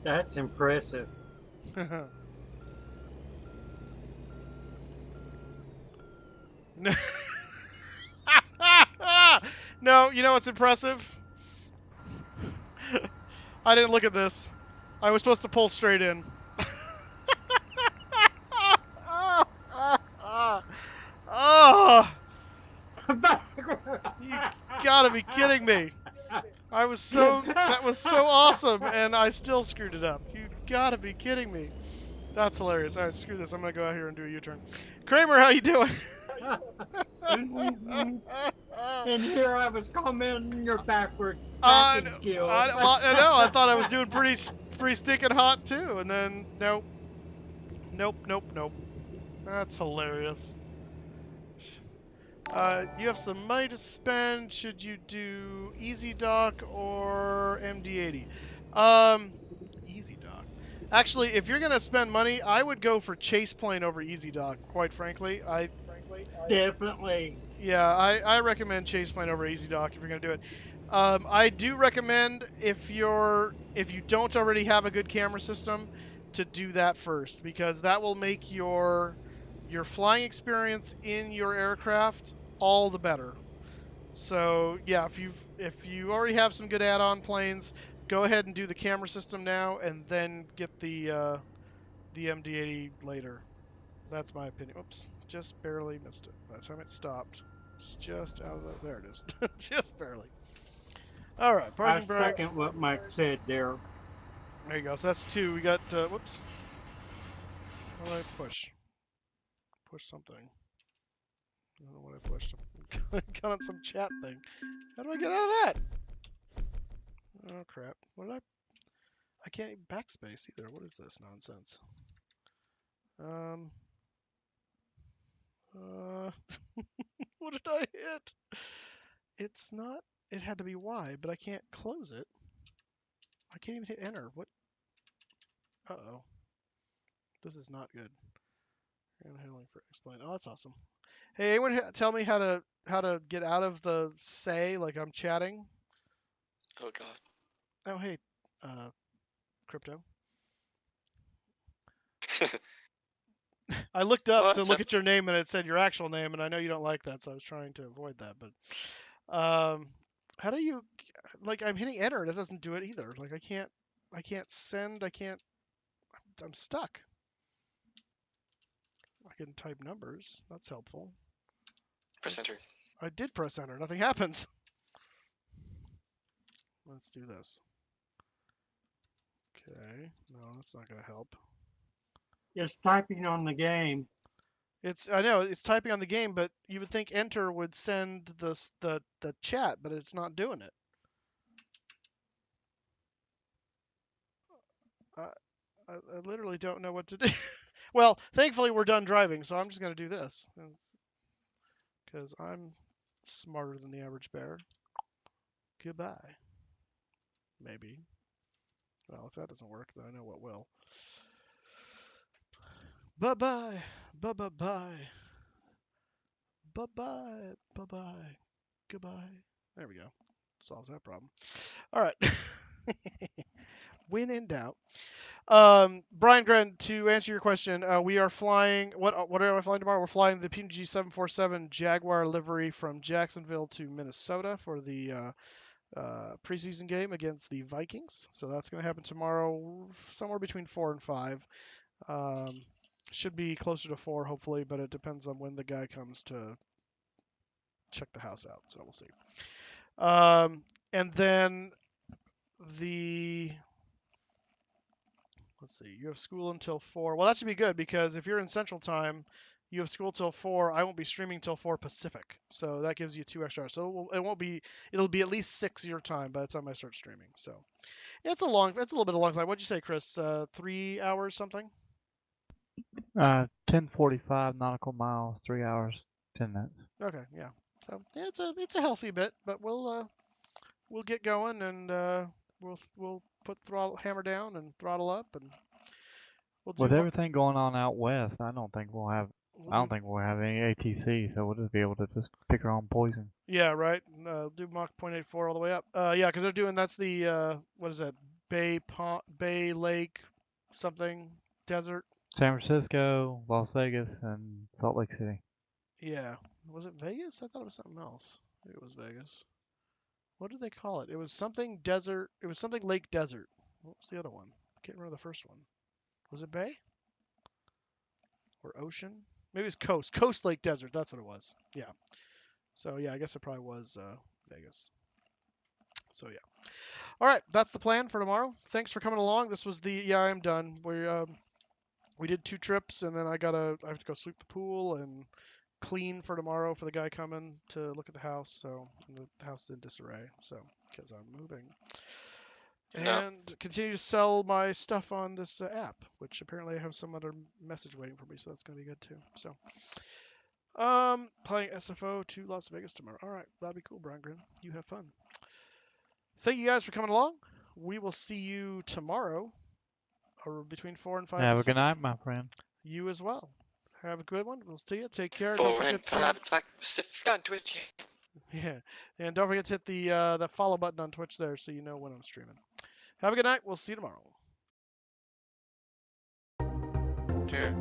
That's impressive. No, you know what's impressive? I didn't look at this. I was supposed to pull straight in. Oh, you gotta be kidding me. That was so awesome, and I still screwed it up. You gotta be kidding me. That's hilarious. All right, screw this. I'm gonna go out here and do a U-turn. Kramer, how you doing? And here I was commenting your backward I backing skills. know. I thought I was doing pretty stinking hot too, and then nope. That's hilarious. You have some money to spend. Should you do Easy Dock or MD80? Easy Dock. Actually, if you're gonna spend money, I would go for Chase Plane over Easy Dock. Quite frankly, Definitely. Yeah, I recommend Chase Plane over Easy Dock if you're gonna do it. I do recommend if you don't already have a good camera system to do that first, because that will make your flying experience in your aircraft all the better. So yeah, if you already have some good add-on planes, go ahead and do the camera system now, and then get the MD-80 later. That's my opinion. Oops, just barely missed it. By the time it stopped, it's just out of the. There it is, just barely. All right, I parking brake. second what Mike said there. There you go. So that's two. We got. Whoops. What did I push? Push something. I don't know what I pushed. Got on some chat thing. How do I get out of that? Oh crap. What did I? I can't even backspace either. What is this nonsense? Um. What did I hit? It's not. It had to be Y, but I can't close it. I can't even hit enter. What? Uh-oh. This is not good. And handling for explain. Oh, that's awesome. Hey, anyone tell me how to get out of the say like I'm chatting? Oh god. Oh, hey, crypto. I looked up to What's look up? at your name and it said your actual name, and I know you don't like that, so I was trying to avoid that. But how do you like? I'm hitting enter and it doesn't do it either. Like I can't send. I can't. I'm stuck. I can type numbers. That's helpful. Press enter. I did press enter. Nothing happens. Let's do this. Okay. No, that's not gonna help. It's typing on the game. I know it's typing on the game, but you would think enter would send the chat, but it's not doing it. I literally don't know what to do. Well, thankfully we're done driving, so I'm just gonna do this because I'm smarter than the average bear. Goodbye. Maybe. Well, if that doesn't work, then I know what will. Bye bye. Bye bye bye. Bye bye. Bye bye. Goodbye. There we go. Solves that problem. All right. When in doubt. Brian Gren, to answer your question, we are flying. What are we flying tomorrow? We're flying the PNG 747 Jaguar livery from Jacksonville to Minnesota for the preseason game against the Vikings. So that's going to happen tomorrow, somewhere between 4 and 5. Should be closer to 4, hopefully, but it depends on when the guy comes to check the house out. So we'll see. And then the let's see, you have school until 4. Well, that should be good because if you're in Central Time, you have school till 4. I won't be streaming till 4 Pacific, so that gives you 2 extra hours. So it won't be. It'll be at least 6 your time by the time I start streaming. So yeah, it's a little bit of a long time. What'd you say, Chris? 3 hours something? 10:45 nautical miles, 3 hours, 10 minutes. Okay, yeah. So yeah, it's a healthy bit, but we'll get going and we'll put throttle hammer down and throttle up and we'll With do everything going on out west, I don't think we'll have any ATC, so we'll just be able to just pick our own poison. Yeah, right. Do Mach 0.84 all the way up. Yeah, because they're doing that's the what is that? Bay Lake something desert. San Francisco, Las Vegas, and Salt Lake City. Yeah. Was it Vegas? I thought it was something else. Maybe it was Vegas. What did they call it? It was something desert. It was something Lake Desert. What was the other one? I can't remember the first one. Was it Bay? Or Ocean? Maybe it was Coast. Coast Lake Desert. That's what it was. Yeah. So yeah, I guess it probably was Vegas. So yeah. All right, that's the plan for tomorrow. Thanks for coming along. This was the yeah, I'm done. We did 2 trips, and then I have to go sweep the pool and clean for tomorrow for the guy coming to look at the house. So the house is in disarray. So because I'm moving, No. and continue to sell my stuff on this app, which apparently I have some other message waiting for me. So that's gonna be good too. So playing SFO to Las Vegas tomorrow. All right, that'll be cool, Brian Grin. You have fun. Thank you guys for coming along. We will see you tomorrow, or between 4 and 5 Have a Pacific. good night, my friend. You as well. Have a good one. We'll see you. Take care. 4 Don't and forget 5 Pacific on Twitch. Yeah, and don't forget to hit the follow button on Twitch there so you know when I'm streaming. Have a good night. We'll see you tomorrow. Here,